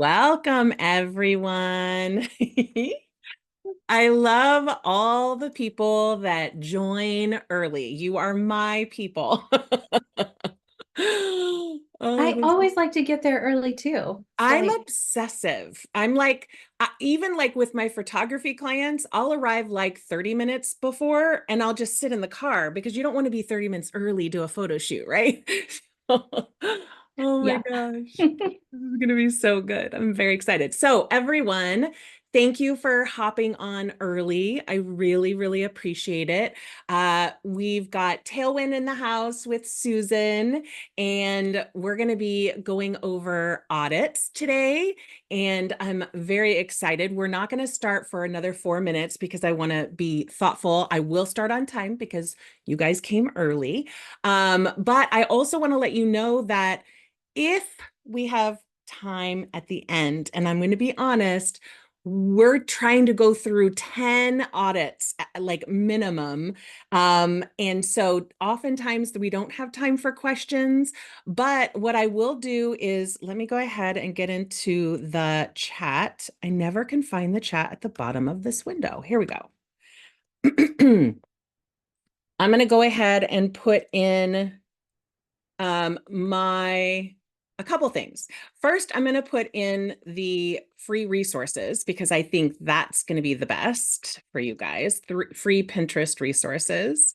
Welcome, everyone. I love all the people that join early. You are my people. Oh, I this is always like to get there early too. It's I'm like, obsessive. I'm like, even like with my photography clients, I'll arrive like 30 minutes before and I'll just sit in the car because you don't want to be 30 minutes early to a photo shoot, right? Oh my yeah. gosh. This is going to be so good. I'm very excited. So, everyone, thank you for hopping on early. I really, really appreciate it. We've got Tailwind in the house with Susan, and we're going to be going over audits today. And I'm very excited. We're not going to start for another 4 minutes because I want to be thoughtful. I will start on time because you guys came early. But I also want to let you know that if we have time at the end, and I'm going to be honest, we're trying to go through 10 audits, like minimum. And so oftentimes we don't have time for questions, but what I will do is let me go ahead and get into the chat. I never can find the chat at the bottom of this window. Here we go. I'm going to go ahead and put in my a couple things. First, I'm going to put in the free resources because I think that's going to be the best for you guys. Free Pinterest resources.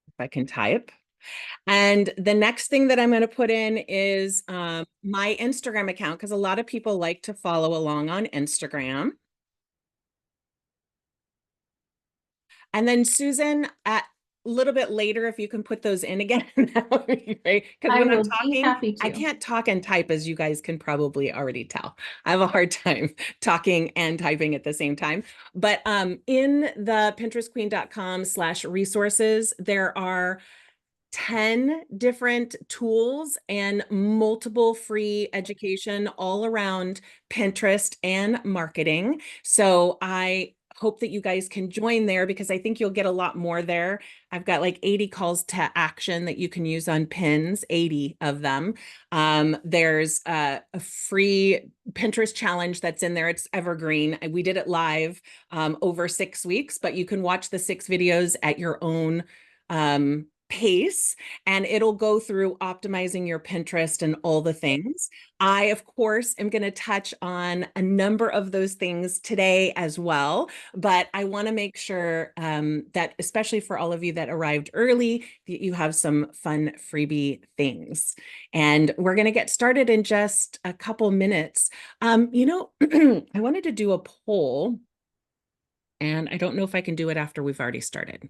If I can type. And the next thing that I'm going to put in is my Instagram account because a lot of people like to follow along on Instagram. And then Susan, at a little bit later, if you can put those in again, that would be great. Because I when I'm will be talking, happy I to. can't talk and type, as you guys can probably already tell. I have a hard time talking and typing at the same time. But in the pinterestqueen.com/resources, there are 10 different tools and multiple free education all around Pinterest and marketing. So I hope that you guys can join there because I think you'll get a lot more there. I've got like 80 calls to action that you can use on pins, 80 of them. There's a free Pinterest challenge that's in there. It's evergreen. We did it live over 6 weeks, but you can watch the 6 videos at your own pace, and it'll go through optimizing your Pinterest and all the things. I, of course, am going to touch on a number of those things today as well, but I want to make sure that, especially for all of you that arrived early, that you have some fun freebie things. And we're going to get started in just a couple minutes. I wanted to do a poll, and I don't know if I can do it after we've already started.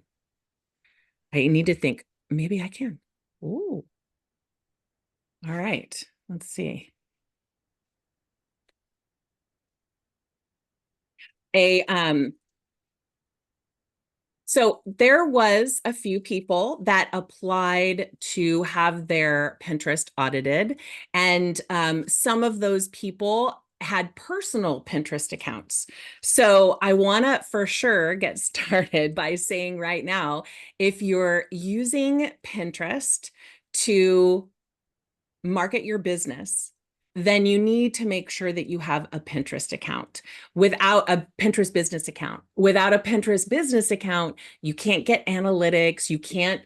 I need to think. Maybe I can. Ooh. All right. Let's see. A So there was a few people that applied to have their Pinterest audited, and some of those people had personal Pinterest accounts. So I want to for sure get started by saying right now, if you're using Pinterest to market your business, then you need to make sure that you have a Pinterest account. Without a Pinterest business account, without a Pinterest business account, you can't get analytics, you can't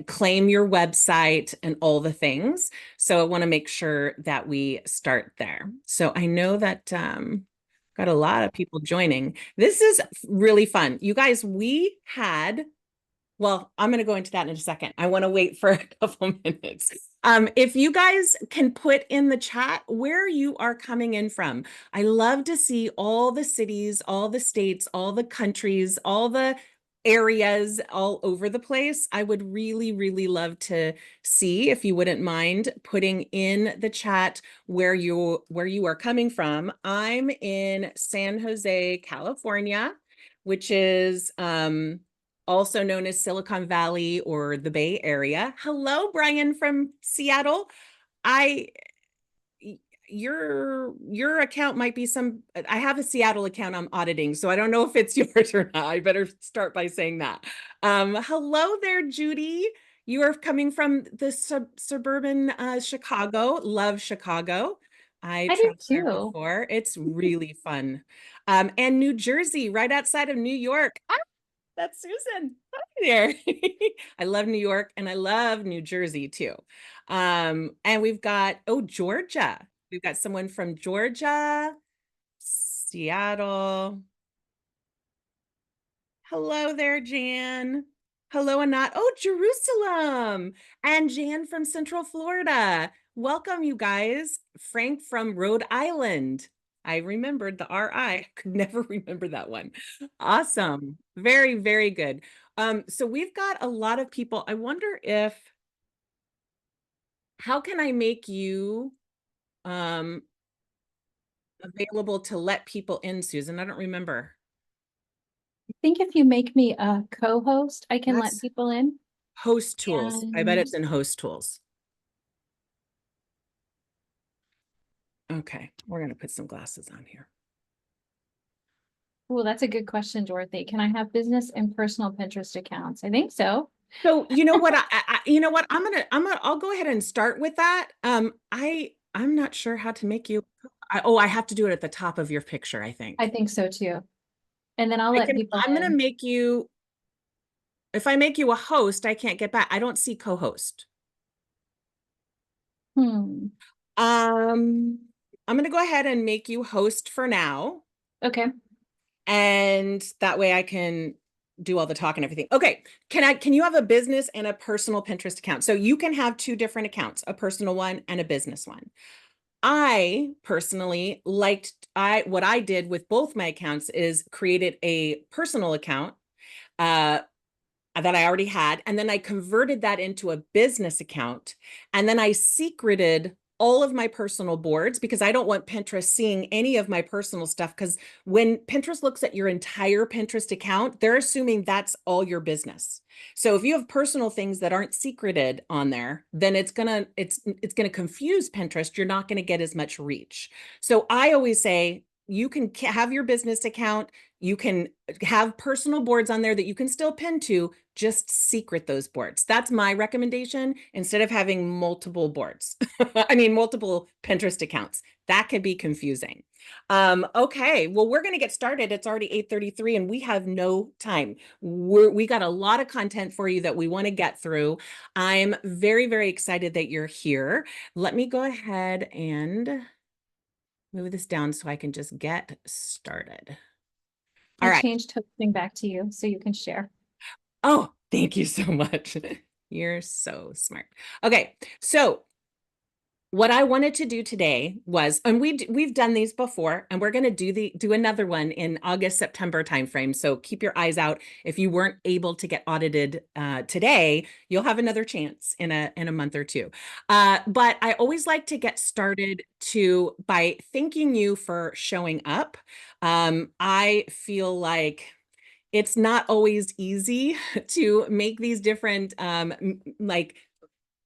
claim your website and all the things. So I want to make sure that we start there. So I know that got a lot of people joining. This is really fun. You guys, we had well, I'm going to go into that in a second. I want to wait for a couple minutes. If you guys can put in the chat where you are coming in from, I love to see all the cities, all the states, all the countries, all the areas all over the place. I would really, really love to see if you wouldn't mind putting in the chat where you are coming from. I'm in San Jose, California, which is also known as Silicon Valley or the Bay Area. Hello, Brian from Seattle. I, your account might be I have a Seattle account I'm auditing, so I don't know if it's yours or not. I better start by saying that. Hello there, Judy. You are coming from the suburban Chicago. Love Chicago. I I do traveled there too. before. It's really fun. And New Jersey, right outside of New York. That's Susan. Hi there. I love New York and I love New Jersey too. And we've got, oh, Georgia. We've got someone from Georgia, Seattle. Hello there, Jan. Hello, Anat. Oh, Jerusalem. And Jan from Central Florida. Welcome, you guys. Frank from Rhode Island. I remembered the RI. Could never remember that one. Awesome. Very, very good. So we've got a lot of people. I wonder how can I make you available to let people in, Susan? I don't remember. I think if you make me a co-host, I can let That's people in. host tools. I bet And it's in host tools. Okay, we're going to put some glasses on here. well, that's a good question, Dorothy. Can I have business and personal Pinterest accounts? I think so. So you know what you know what I'll go ahead and start with that. I'm not sure how to make you. I have to do it at the top of your picture, I I think. think so too. And then I'll let people I'm gonna in. make you. If I make you a host, I can't get back. I don't see co-host. Hmm. Um, I'm gonna go ahead and make you host for now. Okay. And that way I can do all the talk and everything. Okay, can you have a business and a personal Pinterest account? So you can have two different accounts, a personal one and a business one. I personally what I did with both my accounts is created a personal account uh that I already had. And then I converted that into a business account. And then I secreted all of my personal boards because I don't want Pinterest seeing any of my personal stuff. Because when Pinterest looks at your entire Pinterest account, they're assuming that's all your business. So if you have personal things that aren't secreted on there, then it's gonna confuse Pinterest. You're not gonna get as much reach. So I always say you can have your business account. You can have personal boards on there that you can still pin to, just secret those boards. That's my recommendation instead of having multiple boards. I mean, multiple Pinterest accounts. That could be confusing. Okay, well, we're going to get started. It's already 8:33 and we have no time. We got a lot of content for you that we want to get through. I'm very, very excited that you're here. Let me go ahead and move this down so I can just get started. All I right. changed hosting back to you so you can share. Oh, thank you so much. You're so smart. Okay, so what I wanted to do today was, and we've done these before, and we're going to do another one in August, September timeframe. So keep your eyes out. If you weren't able to get audited today, you'll have another chance in a month or two. But I always like to get started by thanking you for showing up. I feel like it's not always easy to make these different like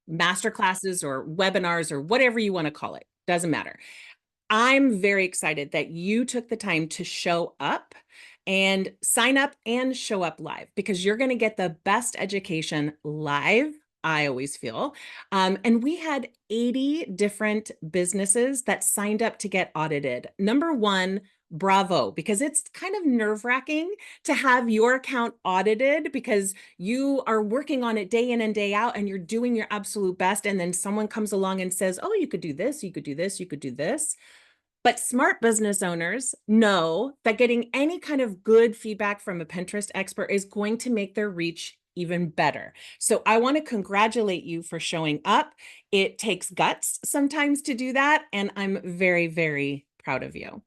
master classes or webinars or whatever you want to call it. Doesn't matter. I'm very excited that you took the time to show up and sign up and show up live because you're going to get the best education live. I always feel. And we had 80 different businesses that signed up to get audited. Number one, bravo, because it's kind of nerve-wracking to have your account audited because you are working on it day in and day out and you're doing your absolute best. And then someone comes along and says, oh, you could do this, you could do this, you could do this. But smart business owners know that getting any kind of good feedback from a Pinterest expert is going to make their reach even better. So I want to congratulate you for showing up. It takes guts sometimes to do that, and I'm very, very proud of you.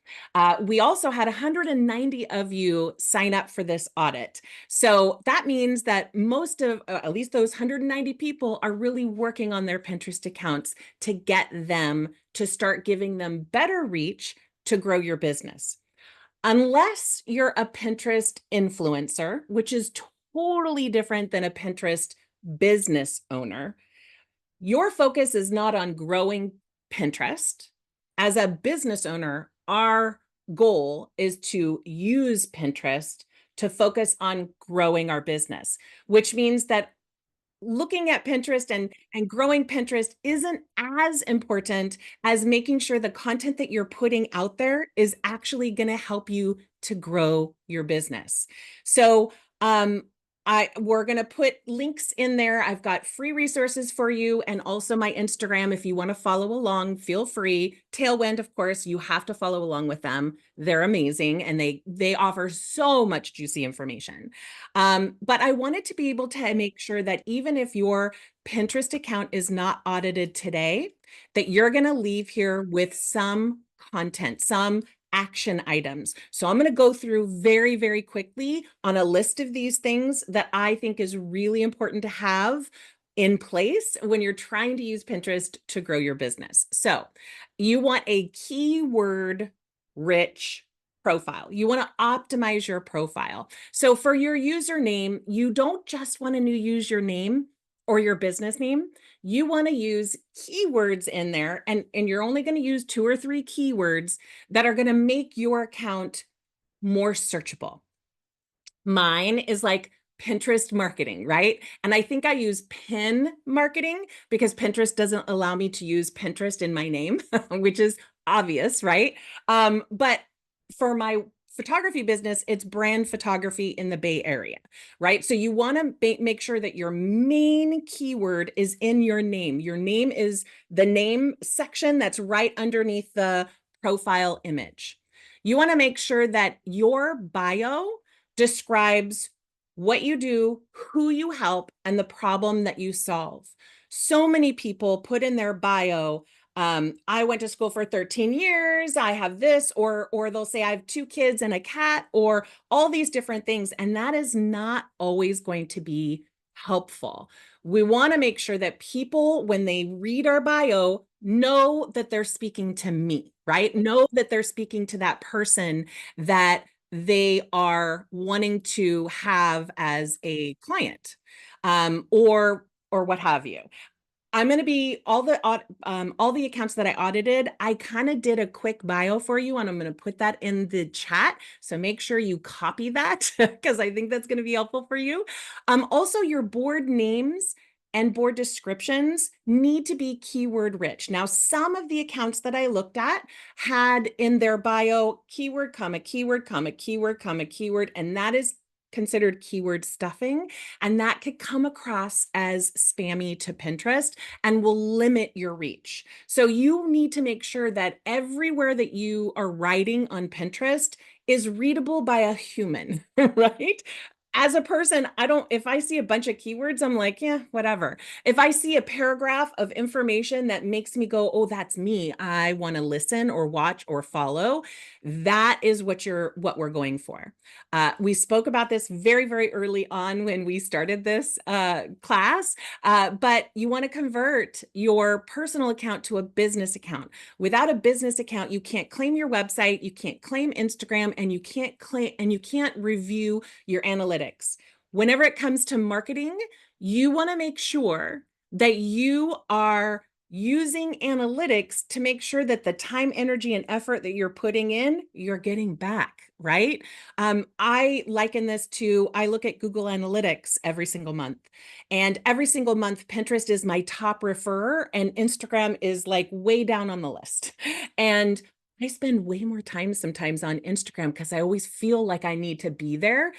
We also had 190 of you sign up for this audit. So that means that most of, at least those 190 people are really working on their Pinterest accounts to get them to start giving them better reach to grow your business. Unless you're a Pinterest influencer, which is totally different than a Pinterest business owner, your focus is not on growing Pinterest as a business owner, our goal is to use Pinterest to focus on growing our business, which means that looking at Pinterest and growing Pinterest isn't as important as making sure the content that you're putting out there is actually going to help you to grow your business. So, we're going to put links in there. I've got free resources for you and also my Instagram. If you want to follow along, feel free. Tailwind, of course, you have to follow along with them. They're amazing and they offer so much juicy information. But I wanted to be able to make sure that even if your Pinterest account is not audited today, that you're going to leave here with some content, some action items. So I'm going to go through very, very quickly on a list of these things that I think is really important to have in place when you're trying to use Pinterest to grow your business. So you want a keyword rich profile. You want to optimize your profile. So for your username, you don't just want to use your name or your business name. You want to use keywords in there, and you're only going to use 2 or 3 keywords that are going to make your account more searchable. Mine is like Pinterest marketing, right? And I think I use pin marketing because Pinterest doesn't allow me to use Pinterest in my name, which is obvious, right? But for my photography business, it's brand photography in the Bay Area, right? So you want to make sure that your main keyword is in your name. Your name is the name section that's right underneath the profile image. You want to make sure that your bio describes what you do, who you help, and the problem that you solve. So many people put in their bio, I went to school for 13 years, I have this, or they'll say I have 2 kids and a cat, or all these different things. And that is not always going to be helpful. We want to make sure that people, when they read our bio, know that they're speaking to me, right? Know that they're speaking to that person that they are wanting to have as a client, or what have you. I'm going to be all the accounts that I audited. I kind of did a quick bio for you, and I'm going to put that in the chat. So make sure you copy that because I think that's going to be helpful for you. Also, your board names and board descriptions need to be keyword rich. Now, some of the accounts that I looked at had in their bio keyword, comma, keyword, comma, keyword, comma, keyword, and that is considered keyword stuffing, and that could come across as spammy to Pinterest and will limit your reach. So you need to make sure that everywhere that you are writing on Pinterest is readable by a human, right? As a person, if I see a bunch of keywords, I'm like, yeah, whatever. If I see a paragraph of information that makes me go, oh, that's me, I want to listen or watch or follow, that is what we're going for. We spoke about this very, very early on when we started this class, but you want to convert your personal account to a business account. Without a business account, you can't claim your website, you can't claim Instagram, and you can't review your analytics. Whenever it comes to marketing, you want to make sure that you are using analytics to make sure that the time, energy, and effort that you're putting in, you're getting back, right? I liken this to, I look at Google Analytics every single month, and every single month, Pinterest is my top referrer, and Instagram is like way down on the list. And I spend way more time sometimes on Instagram because I always feel like I need to be there.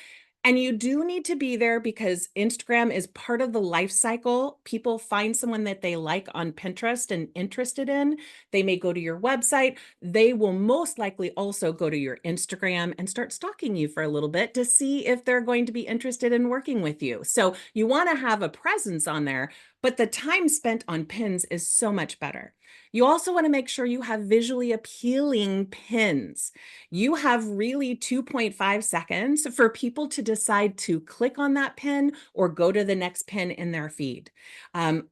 And you do need to be there because Instagram is part of the life cycle. People find someone that they like on Pinterest and interested in. They may go to your website. They will most likely also go to your Instagram and start stalking you for a little bit to see if they're going to be interested in working with you. So you want to have a presence on there, but the time spent on pins is so much better. You also want to make sure you have visually appealing pins. You have really 2.5 seconds for people to decide to click on that pin or go to the next pin in their feed.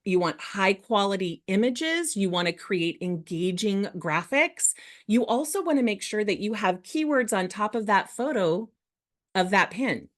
You want high quality images. You want to create engaging graphics. You also want to make sure that you have keywords on top of that photo of that pin.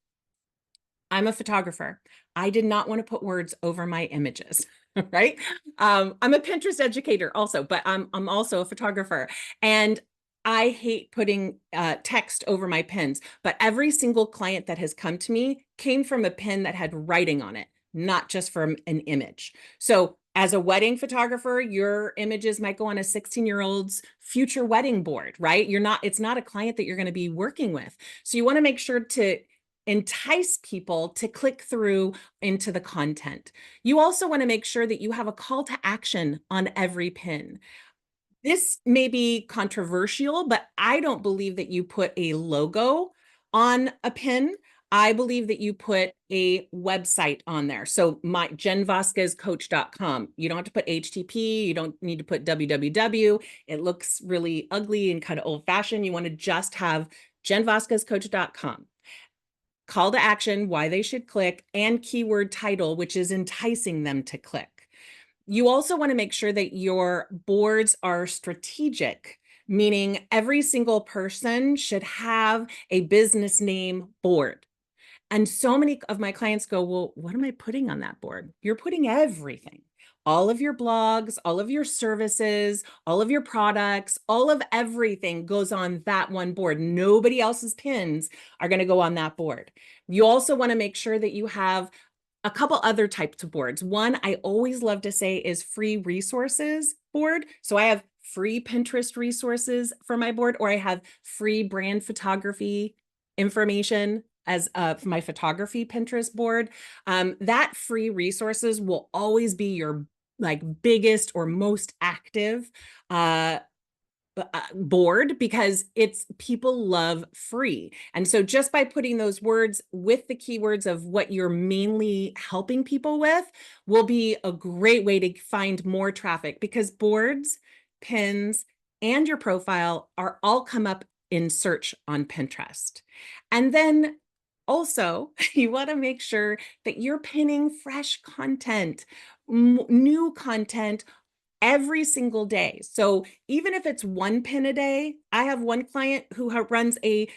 I'm a photographer. I did not want to put words over my images, right? I'm a Pinterest educator also, but I'm also a photographer. And I hate putting text over my pins, but every single client that has come to me came from a pin that had writing on it, not just from an image. So as a wedding photographer, your images might go on a 16-year-old's future wedding board, right? It's not a client that you're going to be working with. So you want to make sure to entice people to click through into the content. You also want to make sure that you have a call to action on every pin. This may be controversial, but I don't believe that you put a logo on a pin. I believe that you put a website on there. So my jenvasquezcoach.com. You don't have to put HTTP. You don't need to put www. It looks really ugly and kind of old fashioned. You want to just have jenvasquezcoach.com. Call to action, why they should click, and keyword title, which is enticing them to click. You also want to make sure that your boards are strategic, meaning every single person should have a business name board. And so many of my clients go, well, what am I putting on that board? You're putting everything. All of your blogs, all of your services, all of your products, all of everything goes on that one board. Nobody else's pins are going to go on that board. You also want to make sure that you have a couple other types of boards. One I always love to say is free resources board. So I have free Pinterest resources for my board, or I have free brand photography information as for my photography Pinterest board. That free resources will always be your like biggest or most active board, because it's people love free. And so just by putting those words with the keywords of what you're mainly helping people with will be a great way to find more traffic, because boards, pins, and your profile are all come up in search on Pinterest. And then also, you want to make sure that you're pinning fresh content, new content every single day. So even if it's one pin a day, I have one client who runs a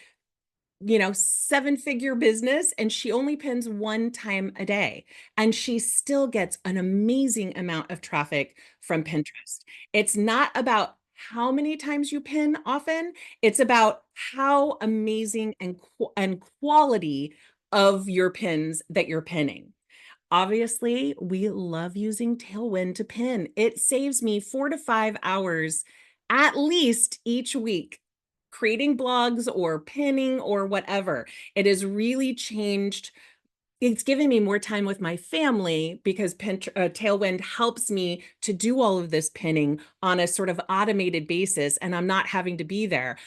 7-figure business, and she only pins one time a day, and she still gets an amazing amount of traffic from Pinterest. It's not about how many times you pin often, it's about how amazing and quality of your pins that you're pinning. Obviously, we love using Tailwind to pin. It saves me 4 to 5 hours at least each week creating blogs or pinning or whatever. It has really changed. It's given me more time with my family, because Tailwind helps me to do all of this pinning on a sort of automated basis, and I'm not having to be there.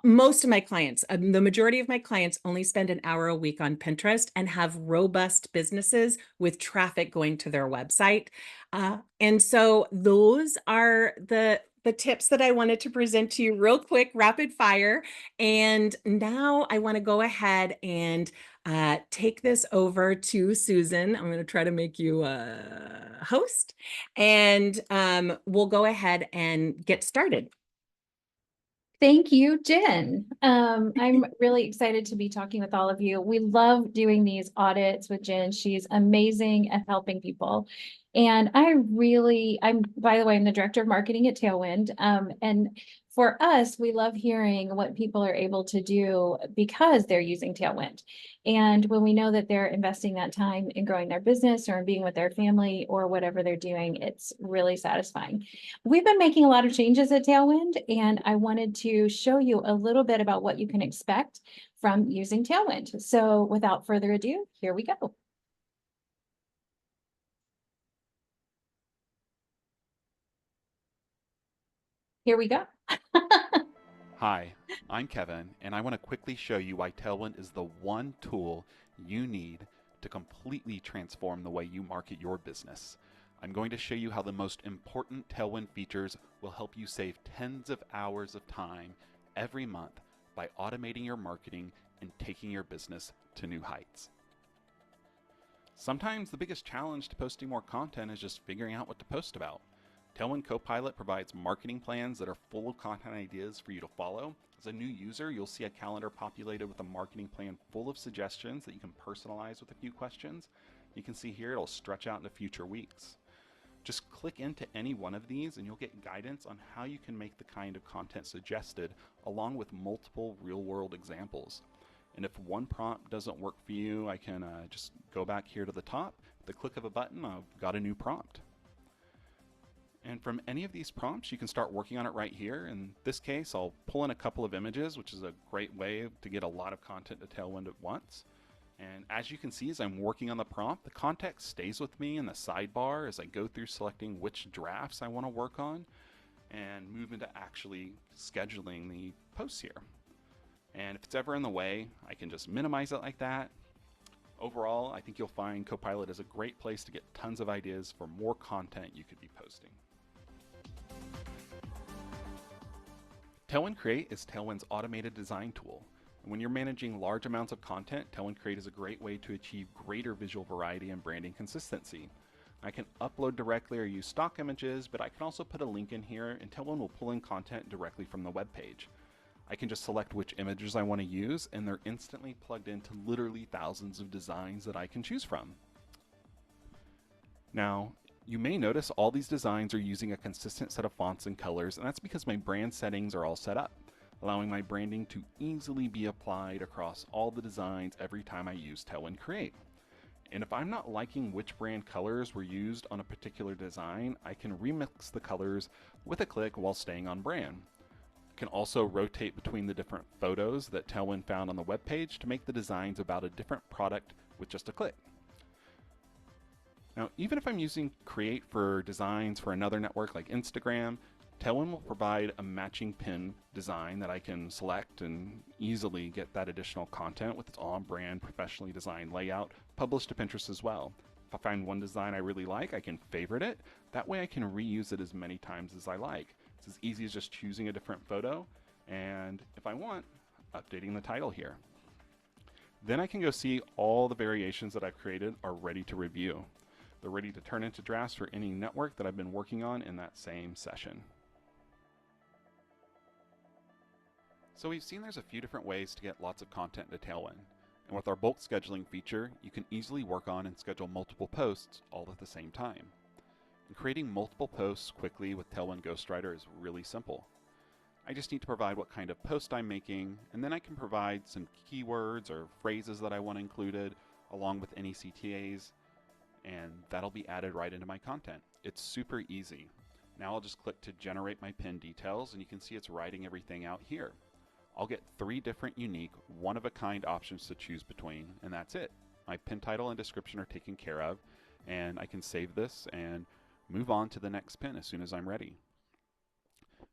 Most of my clients, the majority of my clients only spend an hour a week on Pinterest and have robust businesses with traffic going to their website. And so those are the tips that I wanted to present to you real quick, rapid fire. And now I want to go ahead and take this over to Susan. I'm going to try to make you a host, and we'll go ahead and get started. Thank you, Jen. I'm really excited to be talking with all of you. We love doing these audits with Jen. She's amazing at helping people. And by the way, I'm the director of marketing at Tailwind. And for us, we love hearing what people are able to do because they're using Tailwind. And when we know that they're investing that time in growing their business or in being with their family or whatever they're doing, it's really satisfying. We've been making a lot of changes at Tailwind, and I wanted to show you a little bit about what you can expect from using Tailwind. So without further ado, here we go. Here we go. Hi, I'm Kevin, and I want to quickly show you why Tailwind is the one tool you need to completely transform the way you market your business. I'm going to show you how the most important Tailwind features will help you save tens of hours of time every month by automating your marketing and taking your business to new heights. Sometimes the biggest challenge to posting more content is just figuring out what to post about. Tailwind Copilot provides marketing plans that are full of content ideas for you to follow. As a new user, you'll see a calendar populated with a marketing plan full of suggestions that you can personalize with a few questions. You can see here it'll stretch out into future weeks. Just click into any one of these and you'll get guidance on how you can make the kind of content suggested, along with multiple real-world examples. And if one prompt doesn't work for you, I can just go back here to the top. With the click of a button, I've got a new prompt. And from any of these prompts, you can start working on it right here. In this case, I'll pull in a couple of images, which is a great way to get a lot of content to Tailwind at once. And as you can see, as I'm working on the prompt, the context stays with me in the sidebar as I go through selecting which drafts I want to work on and move into actually scheduling the posts here. And if it's ever in the way, I can just minimize it like that. Overall, I think you'll find Copilot is a great place to get tons of ideas for more content you could be posting. Tailwind Create is Tailwind's automated design tool. And when you're managing large amounts of content, Tailwind Create is a great way to achieve greater visual variety and branding consistency. I can upload directly or use stock images, but I can also put a link in here and Tailwind will pull in content directly from the web page. I can just select which images I want to use and they're instantly plugged into literally thousands of designs that I can choose from. Now, you may notice all these designs are using a consistent set of fonts and colors, and that's because my brand settings are all set up, allowing my branding to easily be applied across all the designs every time I use Tailwind Create. And if I'm not liking which brand colors were used on a particular design, I can remix the colors with a click while staying on brand. I can also rotate between the different photos that Tailwind found on the web page to make the designs about a different product with just a click. Now, even if I'm using Create for designs for another network like Instagram, Tailwind will provide a matching pin design that I can select and easily get that additional content with its on-brand, professionally designed layout published to Pinterest as well. If I find one design I really like, I can favorite it. That way I can reuse it as many times as I like. It's as easy as just choosing a different photo and, if I want, updating the title here. Then I can go see all the variations that I've created are ready to review. They're ready to turn into drafts for any network that I've been working on in that same session. So we've seen there's a few different ways to get lots of content into Tailwind. And with our bulk scheduling feature, you can easily work on and schedule multiple posts all at the same time. And creating multiple posts quickly with Tailwind Ghostwriter is really simple. I just need to provide what kind of post I'm making, and then I can provide some keywords or phrases that I want included, along with any CTAs, and that'll be added right into my content. It's super easy. Now I'll just click to generate my pin details, and you can see it's writing everything out here. I'll get 3 different unique, one-of-a-kind options to choose between, and that's it. My pin title and description are taken care of, and I can save this and move on to the next pin as soon as I'm ready.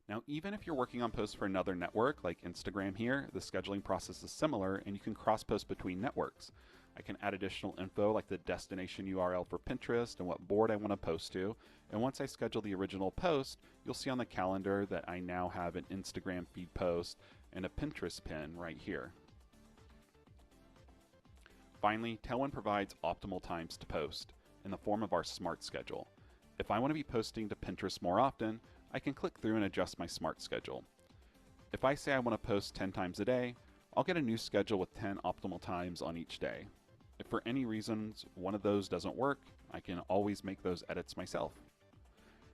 Now, even if you're working on posts for another network like Instagram here, the scheduling process is similar and you can cross-post between networks. I can add additional info like the destination URL for Pinterest and what board I want to post to. And once I schedule the original post, you'll see on the calendar that I now have an Instagram feed post and a Pinterest pin right here. Finally, Tailwind provides optimal times to post in the form of our smart schedule. If I want to be posting to Pinterest more often, I can click through and adjust my smart schedule. If I say I want to post 10 times a day, I'll get a new schedule with 10 optimal times on each day. If for any reasons one of those doesn't work, I can always make those edits myself.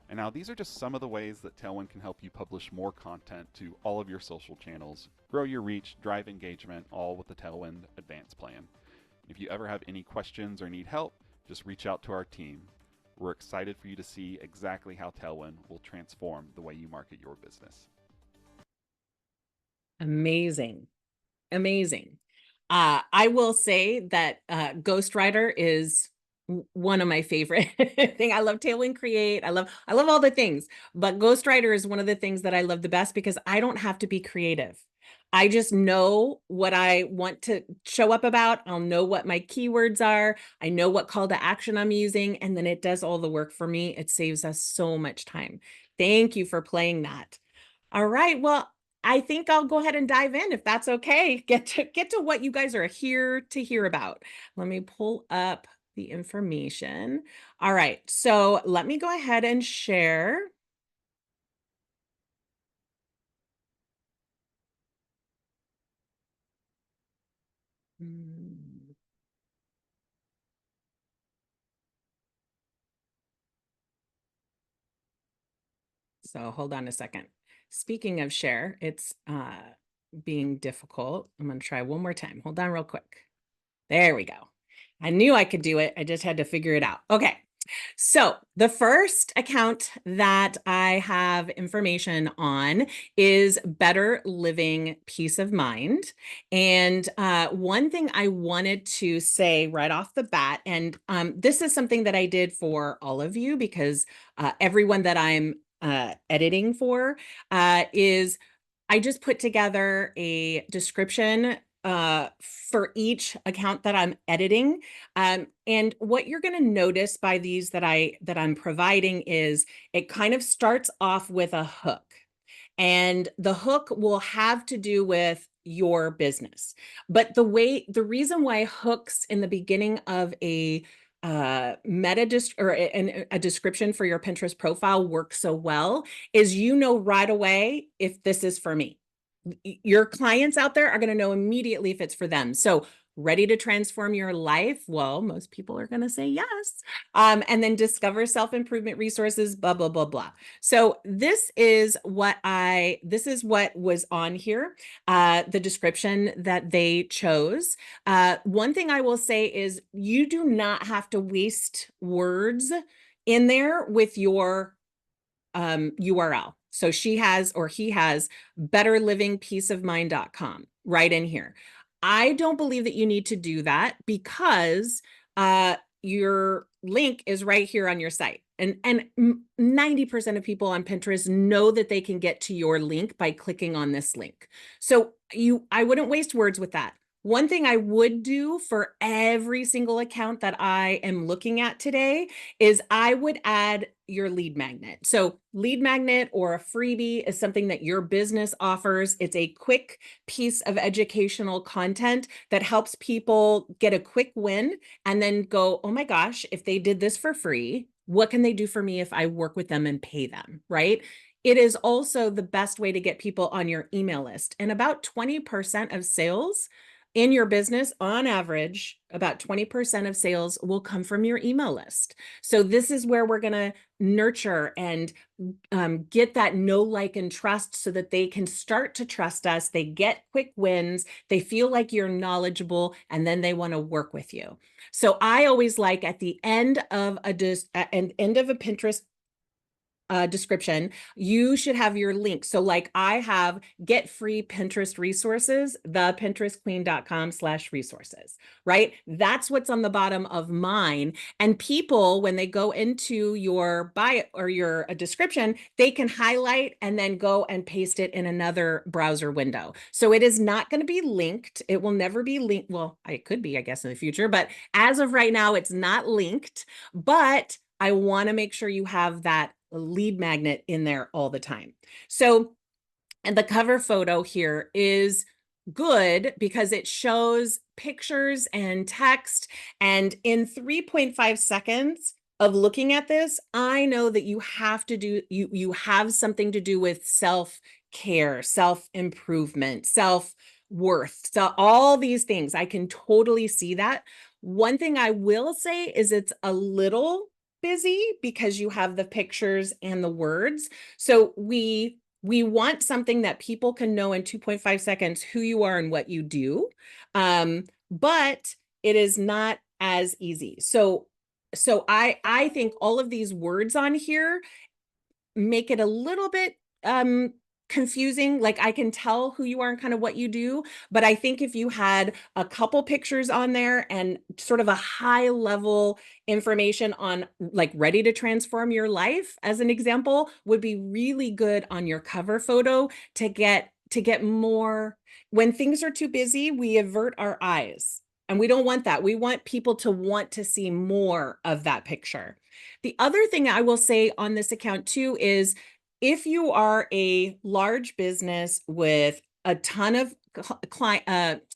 And now these are just some of the ways that Tailwind can help you publish more content to all of your social channels, grow your reach, drive engagement, all with the Tailwind Advanced Plan. If you ever have any questions or need help, just reach out to our team. We're excited for you to see exactly how Tailwind will transform the way you market your business. Amazing. Amazing. I will say that Ghostwriter is one of my favorite thing. I love Tailwind Create. I love all the things, but Ghostwriter is one of the things that I love the best because I don't have to be creative. I just know what I want to show up about. I'll know what my keywords are. I know what call to action I'm using, and then it does all the work for me. It saves us so much time. Thank you for playing that. All right. Well, I think I'll go ahead and dive in if that's okay. Get to what you guys are here to hear about. Let me pull up the information. All right. So let me go ahead and share Mm. So hold on a second. Speaking of share, it's being difficult. I'm going to try one more time. Hold on real quick. There we go. I knew I could do it. I just had to figure it out. Okay. So the first account that I have information on is Better Living Peace of Mind. And one thing I wanted to say right off the bat, and this is something that I did for all of you because everyone that I'm editing for is I just put together a description for each account that I'm editing. And what you're going to notice by these that I'm providing is it kind of starts off with a hook. And the hook will have to do with your business. But the reason why hooks in the beginning of a a description for your Pinterest profile work so well is right away if this is for me. Your clients out there are going to know immediately if it's for them. So ready to transform your life? Well, most people are going to say yes. And then discover self-improvement resources, blah, blah, blah, blah. So this is what was on here, the description that they chose. One thing I will say is you do not have to waste words in there with your URL. So she has, or he has, betterlivingpeaceofmind.com right in here. I don't believe that you need to do that because your link is right here on your site. And 90% of people on Pinterest know that they can get to your link by clicking on this link. So I wouldn't waste words with that. One thing I would do for every single account that I am looking at today is I would add your lead magnet. So lead magnet or a freebie is something that your business offers. It's a quick piece of educational content that helps people get a quick win and then go, oh my gosh, if they did this for free, what can they do for me if I work with them and pay them, right? It is also the best way to get people on your email list. And about 20% of sales in your business, on average, about 20% of sales will come from your email list. So this is where we're going to nurture and get that know, like, and trust so that they can start to trust us. They get quick wins. They feel like you're knowledgeable, and then they want to work with you. So I always like at the end of a Pinterest description, you should have your link. So like I have get free Pinterest resources, thepinterestqueen.com/resources, right? That's what's on the bottom of mine. And people, when they go into your bio or your description, they can highlight and then go and paste it in another browser window. So it is not going to be linked. It will never be linked. Well, it could be, I guess, in the future, but as of right now, it's not linked, but I want to make sure you have that lead magnet in there all the time. So, and the cover photo here is good because it shows pictures and text. And in 3.5 seconds of looking at this, I know that you have to do, you have something to do with self-care, self-improvement, self-worth. So all these things, I can totally see that. One thing I will say is it's a little busy because you have the pictures and the words. So we want something that people can know in 2.5 seconds who you are and what you do. But it is not as easy. So I think all of these words on here make it a little bit confusing. Like I can tell who you are and kind of what you do, but I think if you had a couple pictures on there and sort of a high level information on like ready to transform your life as an example would be really good on your cover photo to get more. When things are too busy, we avert our eyes. And we don't want that. We want people to want to see more of that picture. The other thing I will say on this account too is if you are a large business with a ton of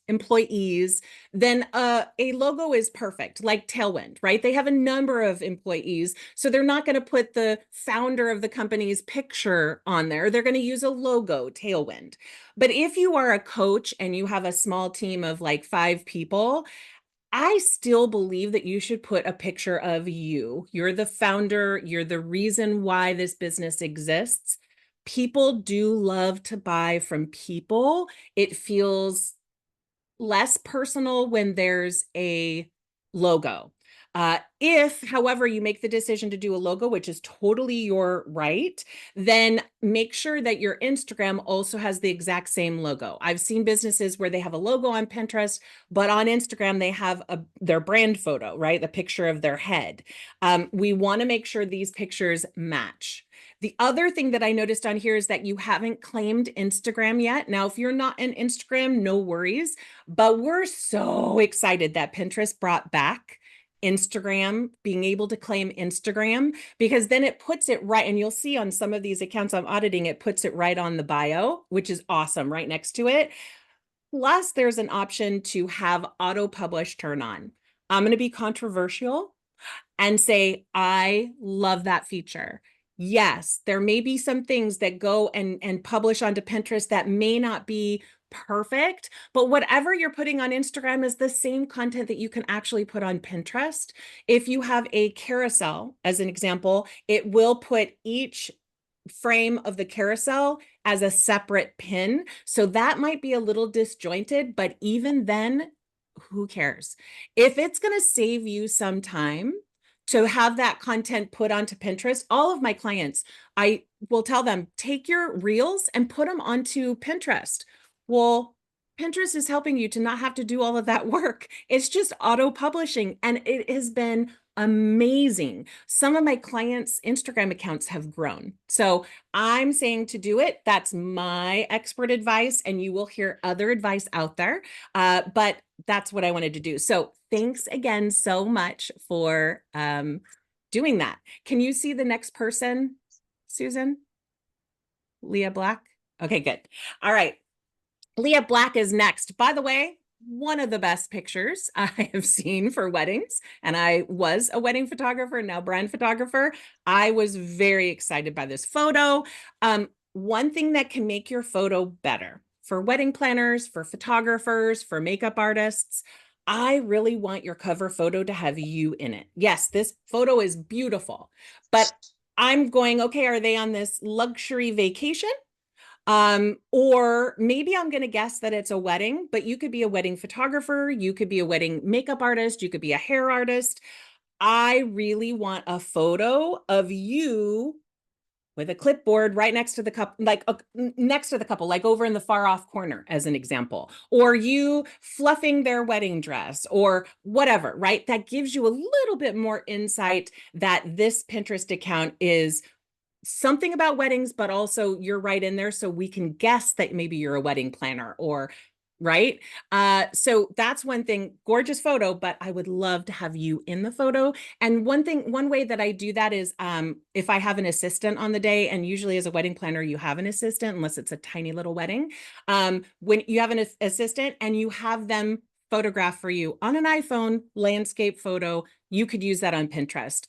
employees, then a logo is perfect, like Tailwind, right? They have a number of employees, so they're not going to put the founder of the company's picture on there. They're going to use a logo, Tailwind. But if you are a coach and you have a small team of like 5 people, I still believe that you should put a picture of you. You're the founder, you're the reason why this business exists. People do love to buy from people. It feels less personal when there's a logo. If, however, you make the decision to do a logo, which is totally your right, then make sure that your Instagram also has the exact same logo. I've seen businesses where they have a logo on Pinterest, but on Instagram, they have their brand photo, right? The picture of their head. We want to make sure these pictures match. The other thing that I noticed on here is that you haven't claimed Instagram yet. Now, if you're not in Instagram, no worries, but we're so excited that Pinterest brought back Instagram, being able to claim Instagram, because then it puts it right. And you'll see on some of these accounts I'm auditing, it puts it right on the bio, which is awesome, right next to it. Plus, there's an option to have auto publish turn on. I'm going to be controversial and say, I love that feature. Yes, there may be some things that go and publish onto Pinterest that may not be perfect, but whatever you're putting on Instagram is the same content that you can actually put on Pinterest. If you have a carousel, as an example, it will put each frame of the carousel as a separate pin. So that might be a little disjointed, but even then, who cares? If it's going to save you some time to have that content put onto Pinterest, all of my clients, I will tell them, take your reels and put them onto Pinterest. Well, Pinterest is helping you to not have to do all of that work. It's just auto publishing, and it has been amazing. Some of my clients' Instagram accounts have grown. So I'm saying to do it. That's my expert advice, and you will hear other advice out there. But that's what I wanted to do. So thanks again so much for doing that. Can you see the next person, Susan? Leah Black? Okay, good. All right. Leah Black is next. By the way, one of the best pictures I have seen for weddings, and I was a wedding photographer, now brand photographer. I was very excited by this photo. One thing that can make your photo better for wedding planners, for photographers, for makeup artists, I really want your cover photo to have you in it. Yes, this photo is beautiful, but I'm going, okay, are they on this luxury vacation? Or maybe I'm going to guess that it's a wedding, but you could be a wedding photographer, you could be a wedding makeup artist, you could be a hair artist. I really want a photo of you with a clipboard right next to the couple, like next to the couple, like over in the far off corner, as an example, or you fluffing their wedding dress or whatever, right? That gives you a little bit more insight that this Pinterest account is something about weddings, but also you're right in there. So we can guess that maybe you're a wedding planner or right. So that's one thing, gorgeous photo, but I would love to have you in the photo. And one way that I do that is if I have an assistant on the day, and usually as a wedding planner, you have an assistant, unless it's a tiny little wedding. When you have an assistant and you have them photograph for you on an iPhone, landscape photo, you could use that on Pinterest.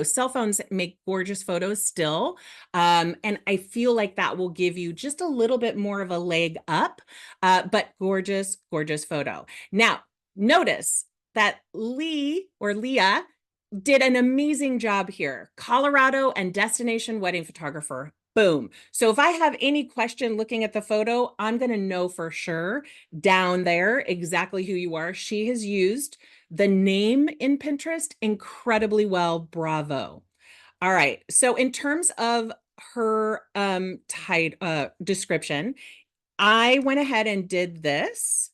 Cell phones make gorgeous photos still. And I feel like that will give you just a little bit more of a leg up, but gorgeous, gorgeous photo. Now, notice that Leah did an amazing job here. Colorado and destination wedding photographer. Boom. So if I have any question looking at the photo, I'm going to know for sure down there exactly who you are. She has used the name in Pinterest incredibly well. Bravo. All right. So in terms of her description, I went ahead and did this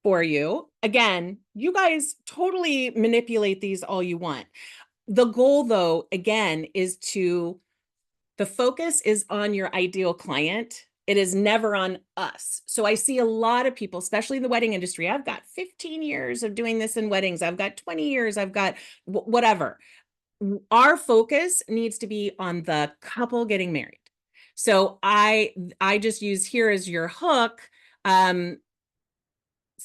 for you. Again, you guys totally manipulate these all you want. The goal, though, again, is the focus is on your ideal client. It is never on us. So I see a lot of people, especially in the wedding industry. I've got 15 years of doing this in weddings. I've got 20 years. I've got whatever. Our focus needs to be on the couple getting married. So I just use here as your hook,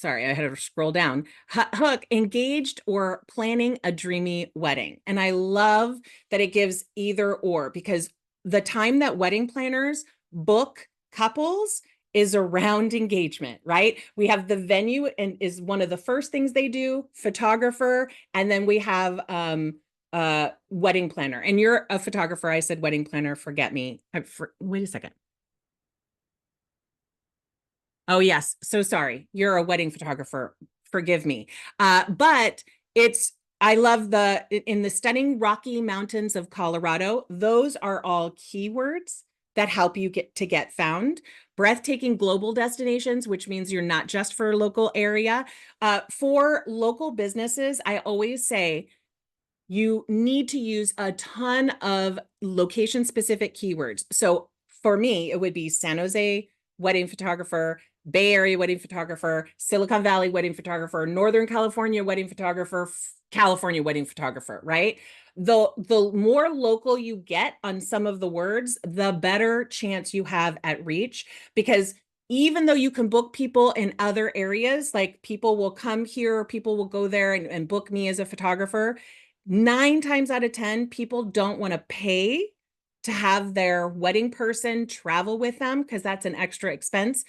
sorry, I had to scroll down. Hook, engaged or planning a dreamy wedding. And I love that it gives either or, because the time that wedding planners book couples is around engagement, right? We have the venue and is one of the first things they do, photographer, and then we have wedding planner. And you're a photographer. I said wedding planner, forget me. Wait a second. Oh, yes. So sorry. You're a wedding photographer. Forgive me. But I love in the stunning Rocky Mountains of Colorado, those are all keywords that help you get found. Breathtaking global destinations, which means you're not just for a local area. For local businesses, I always say, you need to use a ton of location specific keywords. So for me, it would be San Jose wedding photographer, Bay Area wedding photographer, Silicon Valley wedding photographer, Northern California wedding photographer, California wedding photographer, right? The more local you get on some of the words, the better chance you have at reach, because even though you can book people in other areas, like people will come here, people will go there and book me as a photographer, 9 times out of 10, people don't want to pay to have their wedding person travel with them because that's an extra expense.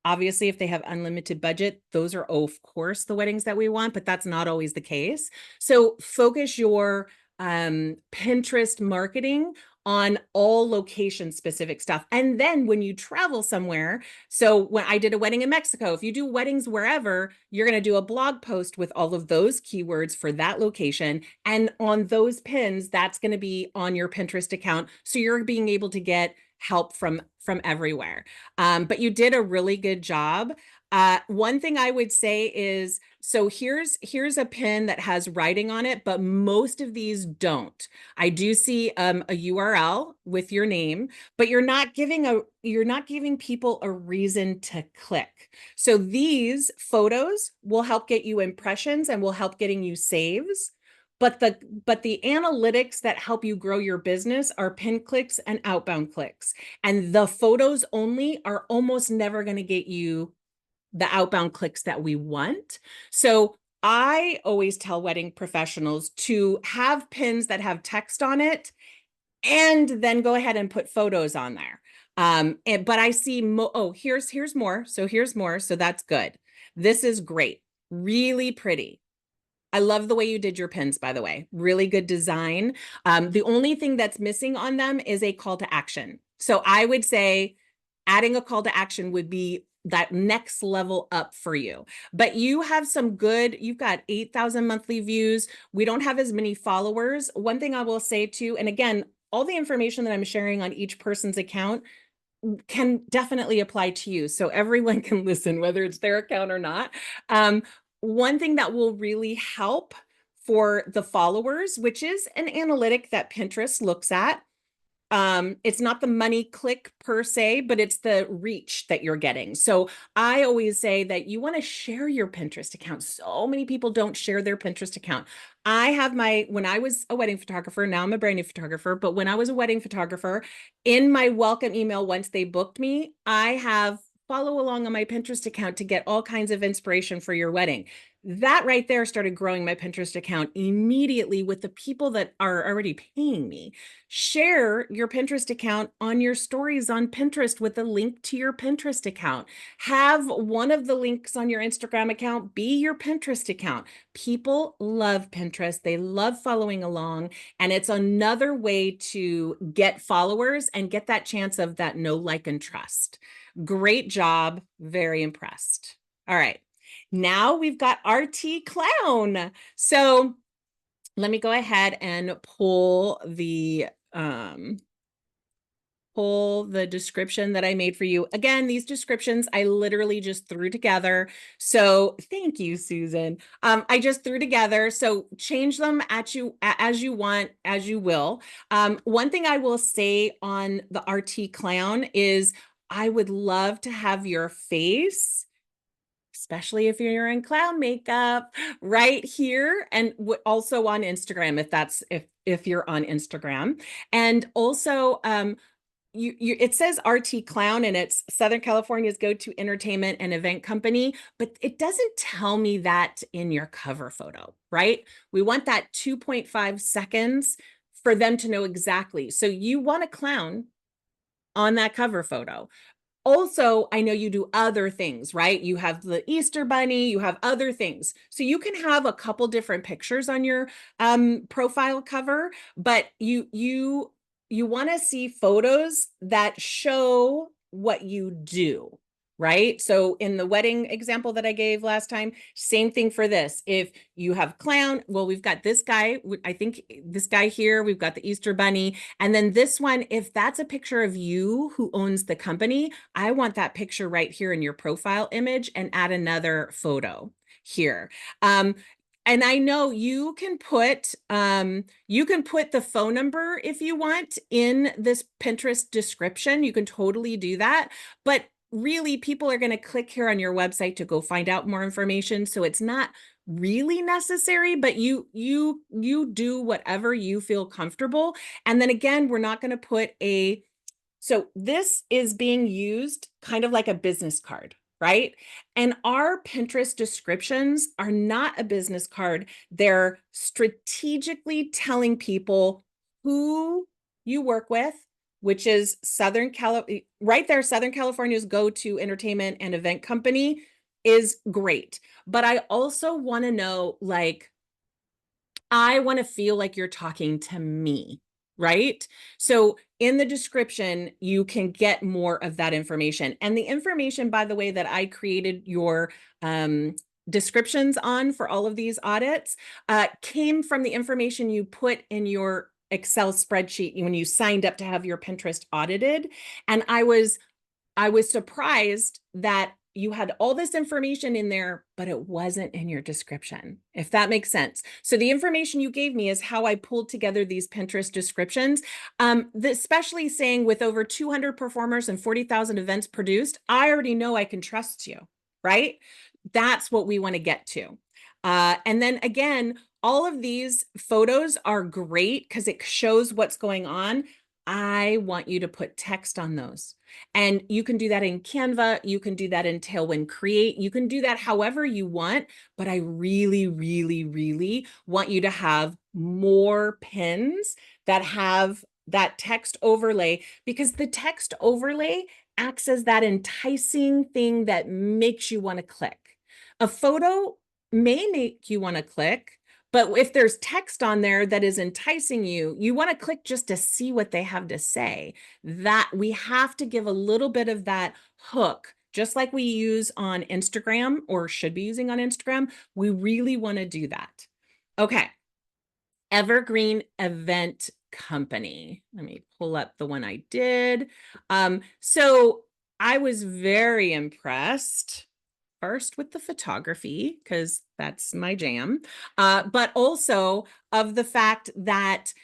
Obviously, if they have unlimited budget, those are, of course, the weddings that we want, but that's not always the case. So focus your Pinterest marketing on all location specific stuff. And then when you travel somewhere, so when I did a wedding in Mexico, if you do weddings wherever, you're going to do a blog post with all of those keywords for that location. And on those pins, that's going to be on your Pinterest account. So you're being able to get help from everywhere. But you did a really good job. One thing I would say is, so here's a pin that has writing on it, but most of these don't. I do see a URL with your name, but you're not giving people a reason to click. So these photos will help get you impressions and will help getting you saves. But the analytics that help you grow your business are pin clicks and outbound clicks. And the photos only are almost never going to get you the outbound clicks that we want. So I always tell wedding professionals to have pins that have text on it and then go ahead and put photos on there. But I see, here's more. So here's more. So that's good. This is great. Really pretty. I love the way you did your pins, by the way. Really good design. The only thing that's missing on them is a call to action. So I would say adding a call to action would be that next level up for you. But you have you've got 8,000 monthly views. We don't have as many followers. One thing I will say too, and again, all the information that I'm sharing on each person's account can definitely apply to you. So everyone can listen, whether it's their account or not. One thing that will really help for the followers, which is an analytic that Pinterest looks at, it's not the money click per se, but it's the reach that you're getting. So I always say that you want to share your Pinterest account. So many people don't share their Pinterest account. When I was a wedding photographer, now I'm a branding photographer, but when I was a wedding photographer, in my welcome email, once they booked me, I have follow along on my Pinterest account to get all kinds of inspiration for your wedding. That right there started growing my Pinterest account immediately with the people that are already paying me. Share your Pinterest account on your stories on Pinterest with a link to your Pinterest account. Have one of the links on your Instagram account be your Pinterest account. People love Pinterest. They love following along. And it's another way to get followers and get that chance of that know, like, and trust. Great job. Very impressed. All right. Now we've got RT Clown. So let me go ahead and pull the description that I made for you. Again, these descriptions I literally just threw together. So thank you, Susan. I just threw together. So change them as you want, as you will. One thing I will say on the RT Clown is I would love to have your face, especially if you're in clown makeup, right here, and also on Instagram if you're on Instagram. And also it says RT Clown and it's Southern California's go-to entertainment and event company, but it doesn't tell me that in your cover photo, right? We want that 2.5 seconds for them to know exactly. So you want a clown on that cover photo. Also, I know you do other things, right? You have the Easter Bunny, you have other things. So you can have a couple different pictures on your profile cover, but you want to see photos that show what you do, right? So in the wedding example that I gave last time, same thing for this. If you have clown, well, we've got this guy, I think this guy here, we've got the Easter Bunny, and then this one, if that's a picture of you who owns the company, I want that picture right here in your profile image and add another photo here. And I know you can put the phone number if you want in this Pinterest description. You can totally do that. But really, people are going to click here on your website to go find out more information. So it's not really necessary, but you do whatever you feel comfortable. And then again, we're not going to put so this is being used kind of like a business card, right? And our Pinterest descriptions are not a business card. They're strategically telling people who you work with, which is right there, Southern California's go-to entertainment and event company is great. But I also want to know, like, I want to feel like you're talking to me, right? So in the description, you can get more of that information. And the information, by the way, that I created your descriptions on for all of these audits came from the information you put in your Excel spreadsheet when you signed up to have your Pinterest audited. And I was surprised that you had all this information in there, but it wasn't in your description, if that makes sense. So the information you gave me is how I pulled together these Pinterest descriptions, especially saying with over 200 performers and 40,000 events produced, I already know I can trust you, right? That's what we want to get to. And then again, all of these photos are great because it shows what's going on. I want you to put text on those. And you can do that in Canva. You can do that in Tailwind Create. You can do that however you want. But I really, really, really want you to have more pins that have that text overlay, because the text overlay acts as that enticing thing that makes you want to click. A photo may make you want to click, but if there's text on there that is enticing you, you want to click just to see what they have to say. That we have to give a little bit of that hook, just like we use on Instagram or should be using on Instagram. We really want to do that. Okay. Evergreen Event Company. Let me pull up the one I did. So I was very impressed first with the photography, because that's my jam, but also of the fact that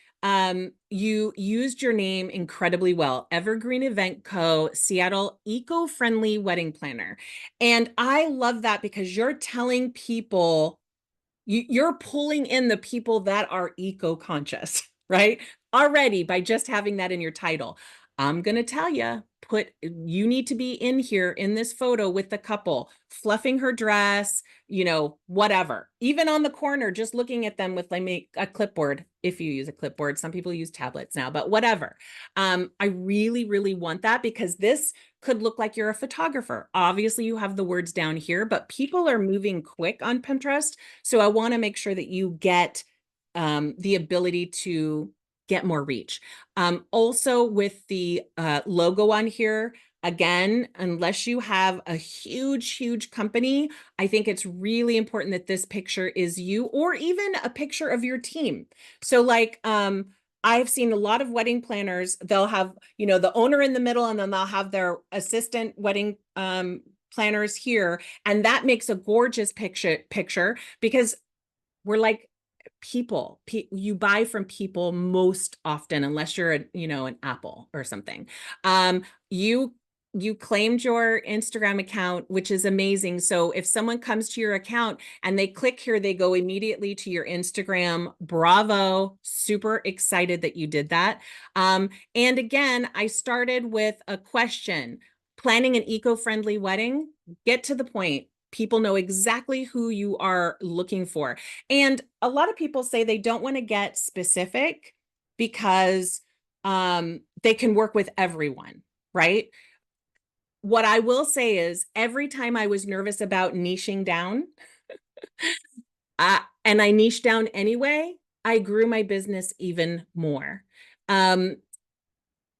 you used your name incredibly well. Evergreen Event Co., Seattle Eco-Friendly Wedding Planner. And I love that because you're telling people, you're pulling in the people that are eco-conscious, right? Already by just having that in your title. I'm going to tell you, you need to be in here in this photo with the couple, fluffing her dress, whatever. Even on the corner, just looking at them with like a clipboard, if you use a clipboard. Some people use tablets now, but whatever. I really, really want that because this could look like you're a photographer. Obviously, you have the words down here, but people are moving quick on Pinterest. So I want to make sure that you get the ability to get more reach. Also with the logo on here, again, unless you have a huge, huge company, I think it's really important that this picture is you or even a picture of your team. So like, I've seen a lot of wedding planners, they'll have, the owner in the middle and then they'll have their assistant wedding planners here. And that makes a gorgeous picture because we're like, people, you buy from people most often, unless you're an Apple or something. You you claimed your Instagram account, which is amazing. So if someone comes to your account and they click here, they go immediately to your Instagram. Bravo. Super excited that you did that. And again, I started with a question. Planning an eco-friendly wedding? Get to the point. People know exactly who you are looking for. And a lot of people say they don't want to get specific because they can work with everyone, right? What I will say is every time I was nervous about niching down, and I niched down anyway, I grew my business even more.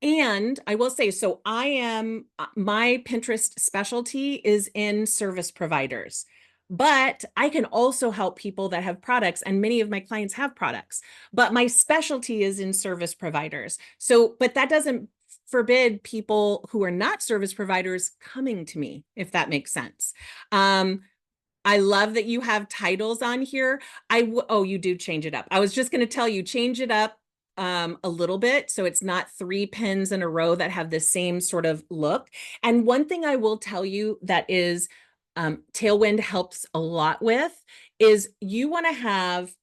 And I will say, so my Pinterest specialty is in service providers, but I can also help people that have products, and many of my clients have products, but my specialty is in service providers. So, but that doesn't forbid people who are not service providers coming to me, if that makes sense. I love that you have titles on here. Oh, you do change it up. I was just going to tell you, change it up a little bit so it's not 3 pins in a row that have the same sort of look. And one thing I will tell you that is Tailwind helps a lot with is you want to have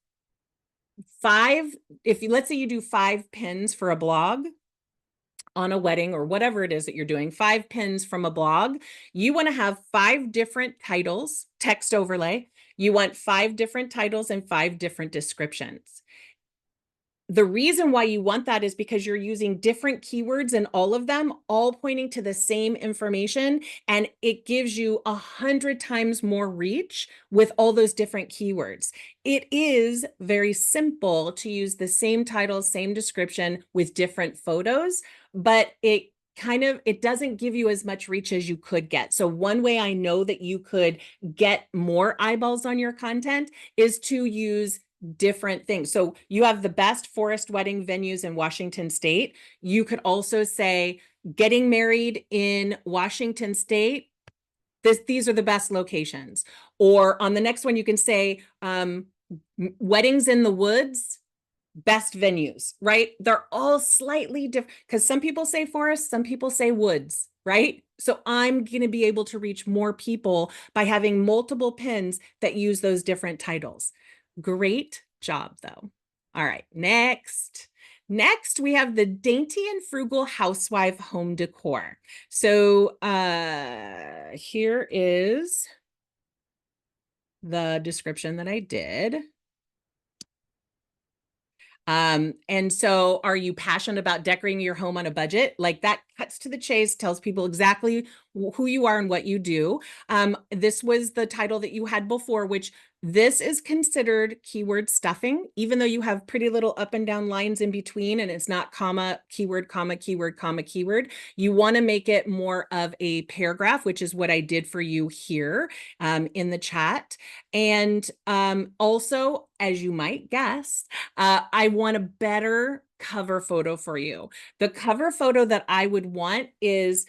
5, if you, let's say you do 5 pins for a blog on a wedding or whatever it is that you're doing, 5 pins from a blog, you want to have 5 different titles, text overlay. You want 5 different titles and 5 different descriptions. The reason why you want that is because you're using different keywords in all of them, all pointing to the same information, and it gives you 100 times more reach with all those different keywords. It is very simple to use the same title, same description with different photos, but it doesn't give you as much reach as you could get. So one way I know that you could get more eyeballs on your content is to use different things. So you have the best forest wedding venues in Washington State. You could also say getting married in Washington State. These are the best locations. Or on the next one, you can say weddings in the woods, best venues, right? They're all slightly different because some people say forest, some people say woods, right? So I'm going to be able to reach more people by having multiple pins that use those different titles. Great job, though. All right, next. Next, we have the Dainty and Frugal Housewife Home Decor. So here is the description that I did. And so are you passionate about decorating your home on a budget? Like that cuts to the chase, tells people exactly who you are and what you do. This was the title that you had before, which this is considered keyword stuffing, even though you have pretty little up and down lines in between and it's not comma, keyword, comma, keyword, comma, keyword. You want to make it more of a paragraph, which is what I did for you here in the chat. And also, as you might guess, I want a better cover photo for you. The cover photo that I would want is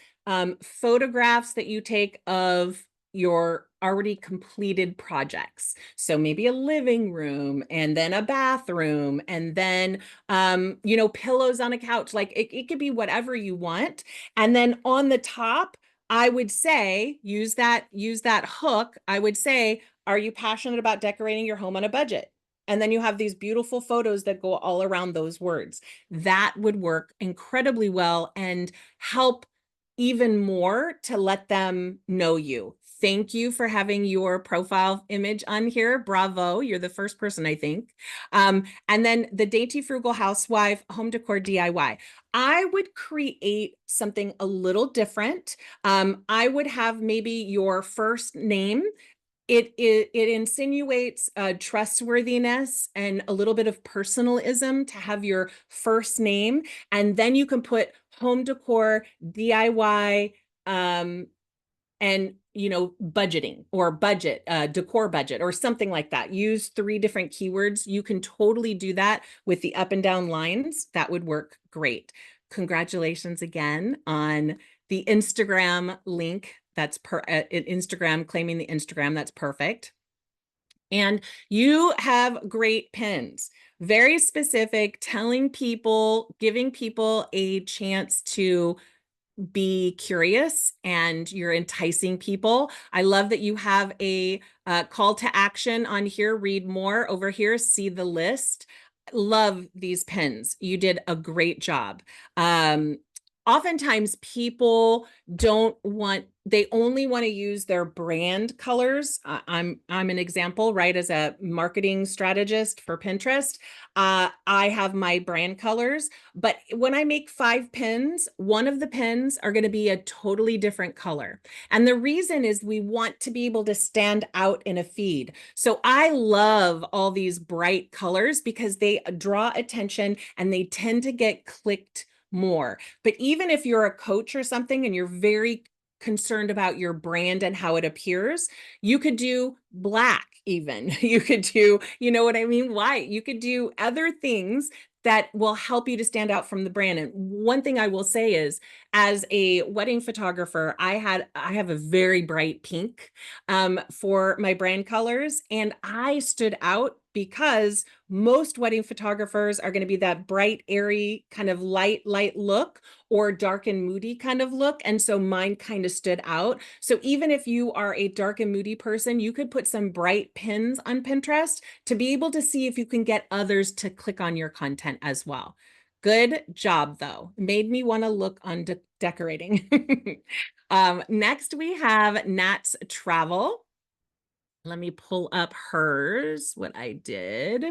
photographs that you take of your already completed projects. So maybe a living room and then a bathroom and then, pillows on a couch. Like it could be whatever you want. And then on the top, I would say, use that hook. I would say, are you passionate about decorating your home on a budget? And then you have these beautiful photos that go all around those words. That would work incredibly well and help even more to let them know you. Thank you for having your profile image on here. Bravo. You're the first person, I think. And then the Dainty Frugal Housewife Home Decor DIY. I would create something a little different. I would have maybe your first name. It insinuates trustworthiness and a little bit of personalism to have your first name, and then you can put home decor, DIY, and budgeting or budget, decor budget or something like that. Use 3 different keywords. You can totally do that with the up and down lines. That would work great. Congratulations again on the Instagram link. That's Instagram, claiming the Instagram. That's perfect. And you have great pins, very specific, telling people, giving people a chance to be curious and you're enticing people. I love that you have a call to action on here. Read more over here. See the list. Love these pins. You did a great job. Oftentimes people they only want to use their brand colors. I'm an example, right? As a marketing strategist for Pinterest, I have my brand colors, but when I make 5 pins, one of the pins are going to be a totally different color. And the reason is we want to be able to stand out in a feed. So I love all these bright colors because they draw attention and they tend to get clicked more. But even if you're a coach or something and you're very concerned about your brand and how it appears, you could do black even. You could do, you know what I mean? White. You could do other things that will help you to stand out from the brand. And one thing I will say is, as a wedding photographer, I have a very bright pink for my brand colors, and I stood out because most wedding photographers are going to be that bright, airy, kind of light look, or dark and moody kind of look. And so mine kind of stood out. So even if you are a dark and moody person, you could put some bright pins on Pinterest to be able to see if you can get others to click on your content as well. Good job, though. Made me want to look on decorating. Next, we have Nat's Travel. Let me pull up hers, what I did.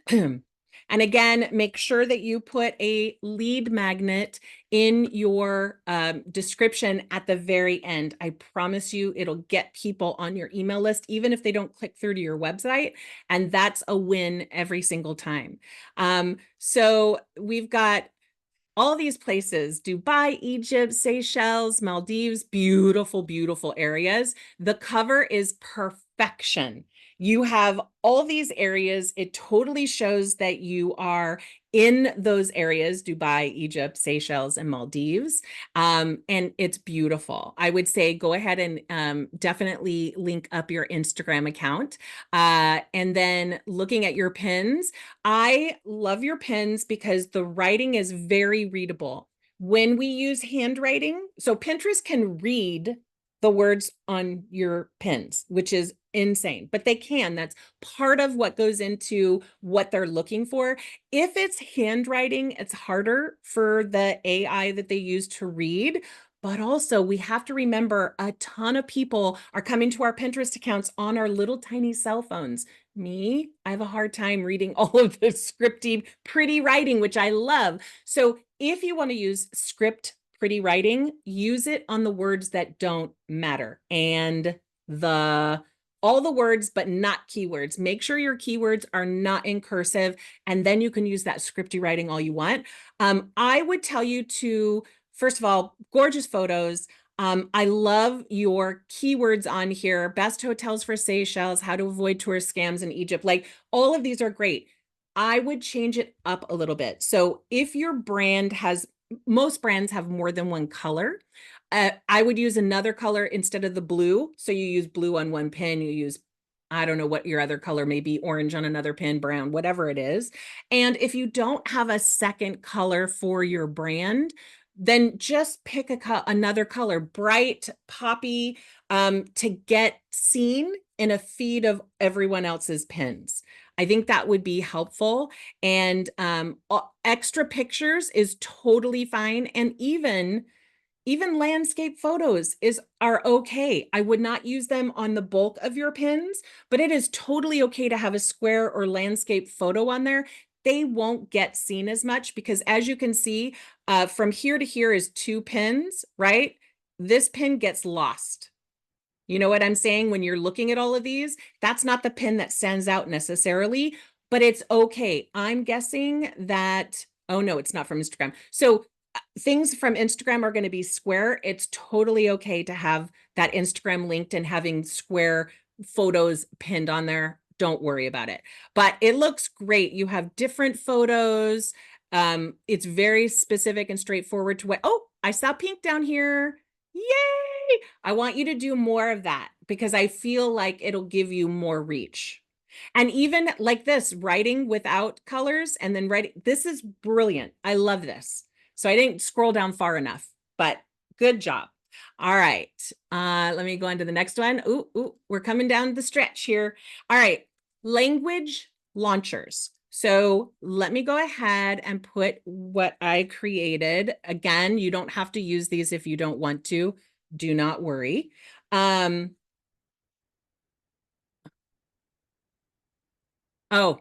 And again, make sure that you put a lead magnet in your description at the very end. I promise you it'll get people on your email list, even if they don't click through to your website. And that's a win every single time. So we've got all these places: Dubai, Egypt, Seychelles, Maldives, beautiful, beautiful areas. The cover is perfection. You have all these areas. It totally shows that you are in those areas: Dubai, Egypt, Seychelles, and Maldives. And it's beautiful. I would say go ahead and definitely link up your Instagram account. And then looking at your pins, I love your pins because the writing is very readable. When we use handwriting, so Pinterest can read the words on your pins, which is insane, but they can. That's part of what goes into what they're looking for. If it's handwriting, it's harder for the AI that they use to read. But also, we have to remember a ton of people are coming to our Pinterest accounts on our little tiny cell phones. Me, I have a hard time reading all of the scripty, pretty writing, which I love. So if you want to use script pretty writing, use it on the words that don't matter and all the words, but not keywords. Make sure your keywords are not in cursive, and then you can use that scripty writing all you want. I would tell you to, first of all, gorgeous photos. I love your keywords on here: best hotels for Seychelles, how to avoid tourist scams in Egypt. Like, all of these are great. I would change it up a little bit. So if your brand has, most brands have more than one color. I would use another color instead of the blue. So you use blue on one pin, you use, I don't know what your other color may be, orange on another pin, brown, whatever it is. And if you don't have a second color for your brand, then just pick another color, bright, poppy, to get seen in a feed of everyone else's pins. I think that would be helpful. And extra pictures is totally fine. And even landscape photos are okay. I would not use them on the bulk of your pins, but it is totally okay to have a square or landscape photo on there. They won't get seen as much because, as you can see, from here to here is 2 pins, right? This pin gets lost. You know what I'm saying? When you're looking at all of these, that's not the pin that stands out necessarily, but it's okay. I'm guessing that, oh no, it's not from Instagram. So things from Instagram are going to be square. It's totally okay to have that Instagram linked and having square photos pinned on there. Don't worry about it. But it looks great. You have different photos. It's very specific and straightforward to what, oh, I saw pink down here. Yay! I want you to do more of that because I feel like it'll give you more reach. And even like this, writing without colors and then writing, this is brilliant. I love this. So I didn't scroll down far enough, but good job. All right. Let me go on to the next one. Ooh, we're coming down the stretch here. All right. Language launchers. So let me go ahead and put what I created. Again, you don't have to use these if you don't want to. Do not worry. Oh,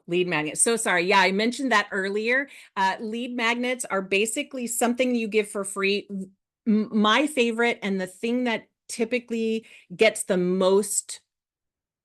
lead magnets. So sorry. Yeah, I mentioned that earlier. Lead magnets are basically something you give for free. My favorite and the thing that typically gets the most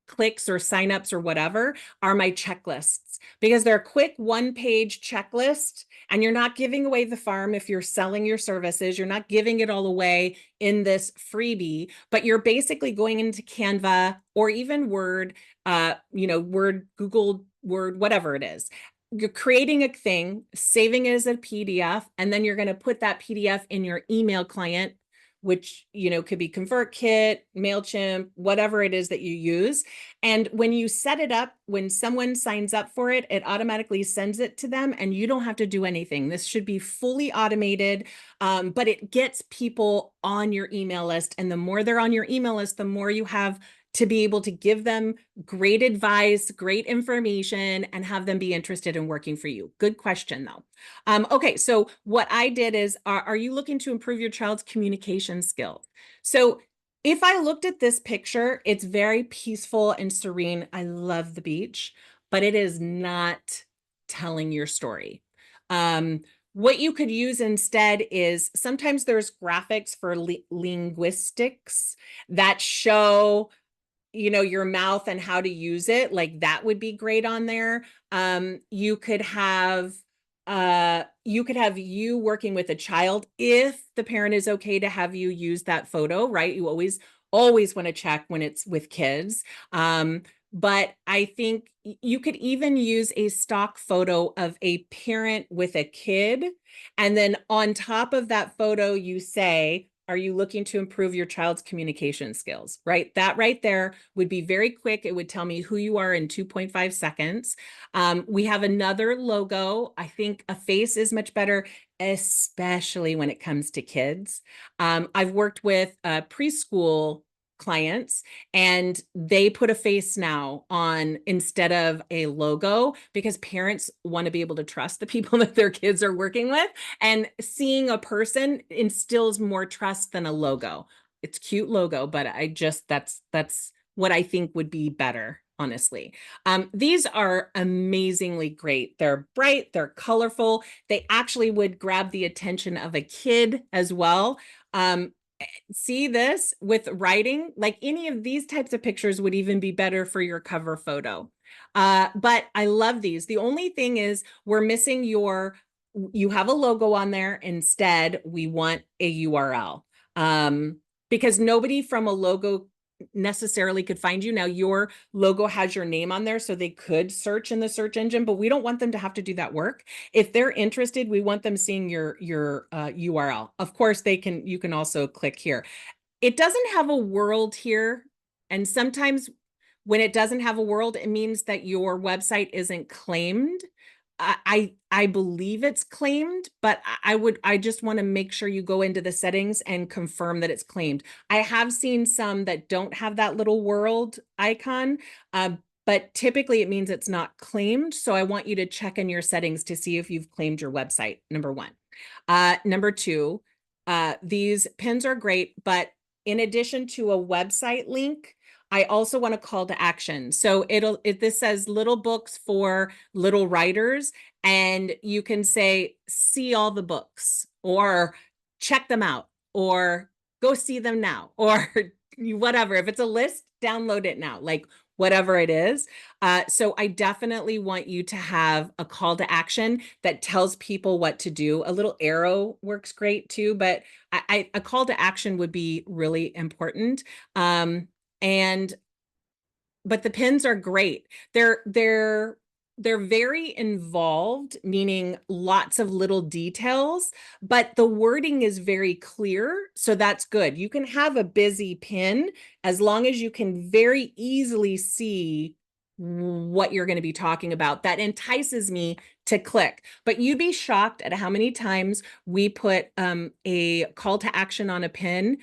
clicks or signups or whatever are my checklists, because they're a quick one-page checklist, and you're not giving away the farm if you're selling your services. You're not giving it all away in this freebie, but you're basically going into Canva or even Word, Word, Google Word, whatever it is. You're creating a thing, saving it as a PDF, and then you're going to put that PDF in your email client, which, could be ConvertKit, MailChimp, whatever it is that you use. And when you set it up, when someone signs up for it, it automatically sends it to them, and you don't have to do anything. This should be fully automated, but it gets people on your email list. And the more they're on your email list, the more you have to be able to give them great advice, great information, and have them be interested in working for you. Good question, though. Okay, so what I did is, are you looking to improve your child's communication skills? So if I looked at this picture, it's very peaceful and serene. I love the beach, but it is not telling your story. What you could use instead is, sometimes there's graphics for linguistics that show your mouth and how to use it. Like, that would be great on there. You could have you working with a child, if the parent is okay to have you use that photo, right? You always want to check when it's with kids. But I think you could even use a stock photo of a parent with a kid, and then on top of that photo, you say, are you looking to improve your child's communication skills? Right? That right there would be very quick. It would tell me who you are in 2.5 seconds. We have another logo. I think a face is much better, especially when it comes to kids. I've worked with preschool clients, and they put a face now on instead of a logo, because parents want to be able to trust the people that their kids are working with, and seeing a person instills more trust than a logo. It's cute logo, but that's what I think would be better, honestly. These are amazingly great. They're bright, they're colorful. They actually would grab the attention of a kid as well. See this with writing, like any of these types of pictures would even be better for your cover photo. But I love these. The only thing is, we're missing you have a logo on there. Instead, we want a URL, because nobody from a logo necessarily could find you. Now, your logo has your name on there, so they could search in the search engine, but we don't want them to have to do that work. If they're interested, we want them seeing your URL. Of course, you can also click here. It doesn't have a world here, and sometimes when it doesn't have a world, it means that your website isn't claimed. I believe it's claimed, but I just want to make sure you go into the settings and confirm that it's claimed. I have seen some that don't have that little world icon, but typically it means it's not claimed. So I want you to check in your settings to see if you've claimed your website, number one. Number two, these pins are great, but in addition to a website link, I also want a call to action. So this says little books for little writers, and you can say, see all the books, or check them out, or go see them now, or whatever. If it's a list, download it now, like whatever it is. So I definitely want you to have a call to action that tells people what to do. A little arrow works great too, but a call to action would be really important. But the pins are great. They're very involved, meaning lots of little details, but the wording is very clear. So that's good. You can have a busy pin as long as you can very easily see what you're going to be talking about. That entices me to click. But you'd be shocked at how many times we put a call to action on a pin.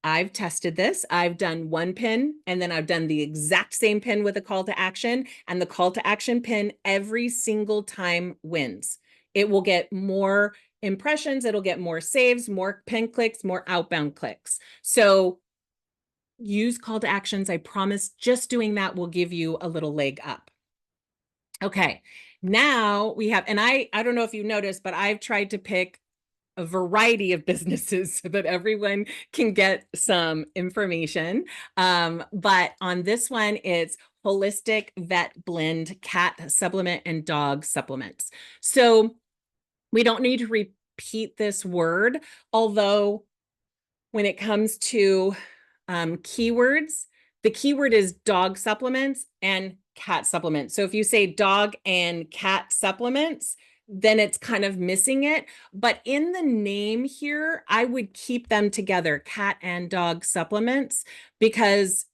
I've tested this. I've done one pin and then I've done the exact same pin with a call to action, and the call to action pin every single time wins. It will get more impressions, it'll get more saves, more pin clicks, more outbound clicks. So use call to actions. I promise just doing that will give you a little leg up. Okay, now we have, and I don't know if you noticed, but I've tried to pick a variety of businesses so that everyone can get some information. But on this one, it's Holistic Vet Blend Cat Supplement and Dog Supplements. So we don't need to repeat this word, although when it comes to keywords, the keyword is dog supplements and cat supplements. So if you say dog and cat supplements, then it's kind of missing it. But in the name here, I would keep them together, cat and dog supplements, because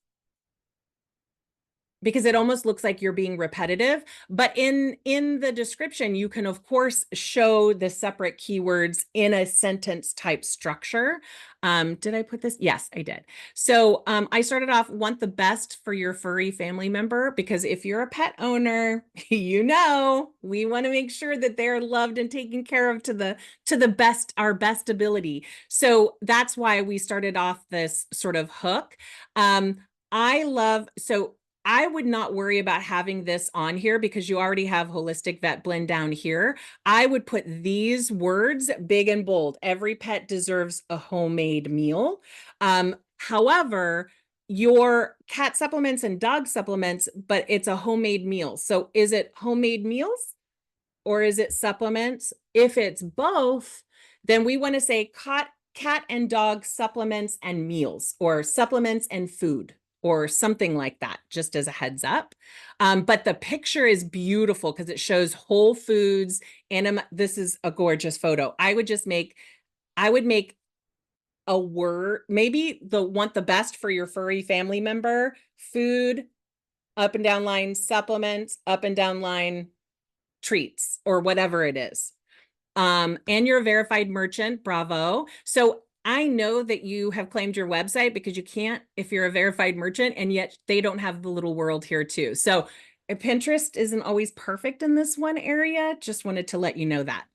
it almost looks like you're being repetitive. But in the description, you can, of course, show the separate keywords in a sentence type structure. Did I put this? Yes, I did. So I started off, want the best for your furry family member, because if you're a pet owner, you know, we want to make sure that they're loved and taken care of to the best, our best ability. So that's why we started off this sort of hook. I would not worry about having this on here because you already have Holistic Vet Blend down here. I would put these words big and bold. Every pet deserves a homemade meal. However, your cat supplements and dog supplements, but it's a homemade meal. So is it homemade meals or is it supplements? If it's both, then we want to say cat and dog supplements and meals, or supplements and food, or something like that, just as a heads up. But the picture is beautiful because it shows whole foods. And this is a gorgeous photo. I would make a word, maybe want the best for your furry family member, food, up and down line, supplements, up and down line, treats, or whatever it is. And you're a verified merchant, bravo. So I know that you have claimed your website because you can't if you're a verified merchant, and yet they don't have the little world here too. So Pinterest isn't always perfect in this one area. Just wanted to let you know that.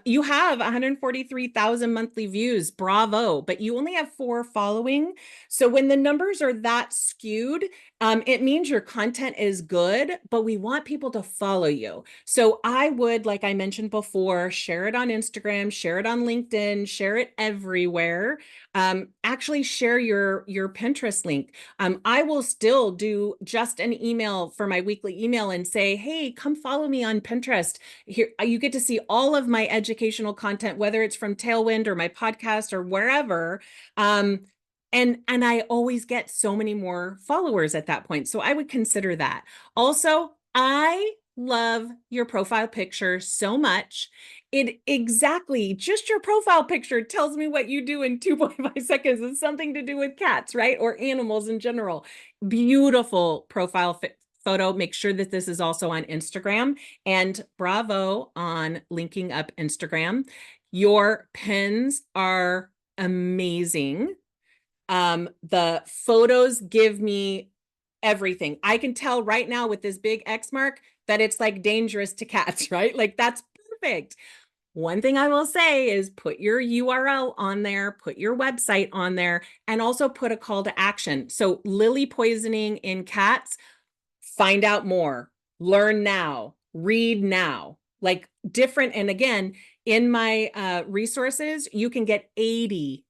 You have 143,000 monthly views, bravo, but you only have 4 following. So when the numbers are that skewed, it means your content is good, but we want people to follow you. So I would, like I mentioned before, share it on Instagram, share it on LinkedIn, share it everywhere. Actually share your Pinterest link. I will still do just an email for my weekly email and say, hey, come follow me on Pinterest. Here, you get to see all of my educational content, whether it's from Tailwind or my podcast or wherever. And I always get so many more followers at that point. So I would consider that. Also, I love your profile picture so much. Just your profile picture tells me what you do in 2.5 seconds. It's something to do with cats, right? Or animals in general. Beautiful profile photo. Make sure that this is also on Instagram, and bravo on linking up Instagram. Your pins are amazing. The photos give me everything. I can tell right now with this big X mark that it's like dangerous to cats, right? Like that's perfect. One thing I will say is put your URL on there, put your website on there, and also put a call to action. So lily poisoning in cats, find out more, learn now, read now, like different. And again, in my resources, you can get 80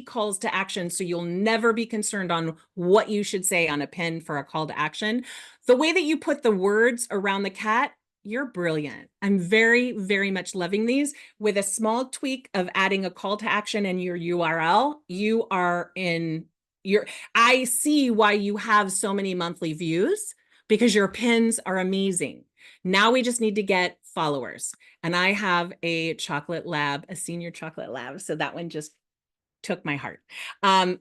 calls to action. So you'll never be concerned on what you should say on a pin for a call to action. The way that you put the words around the cat, you're brilliant. I'm very, very much loving these. With a small tweak of adding a call to action in your URL, you are in your, I see why you have so many monthly views, because your pins are amazing. Now we just need to get followers. And I have a chocolate lab, a senior chocolate lab. So that one just took my heart.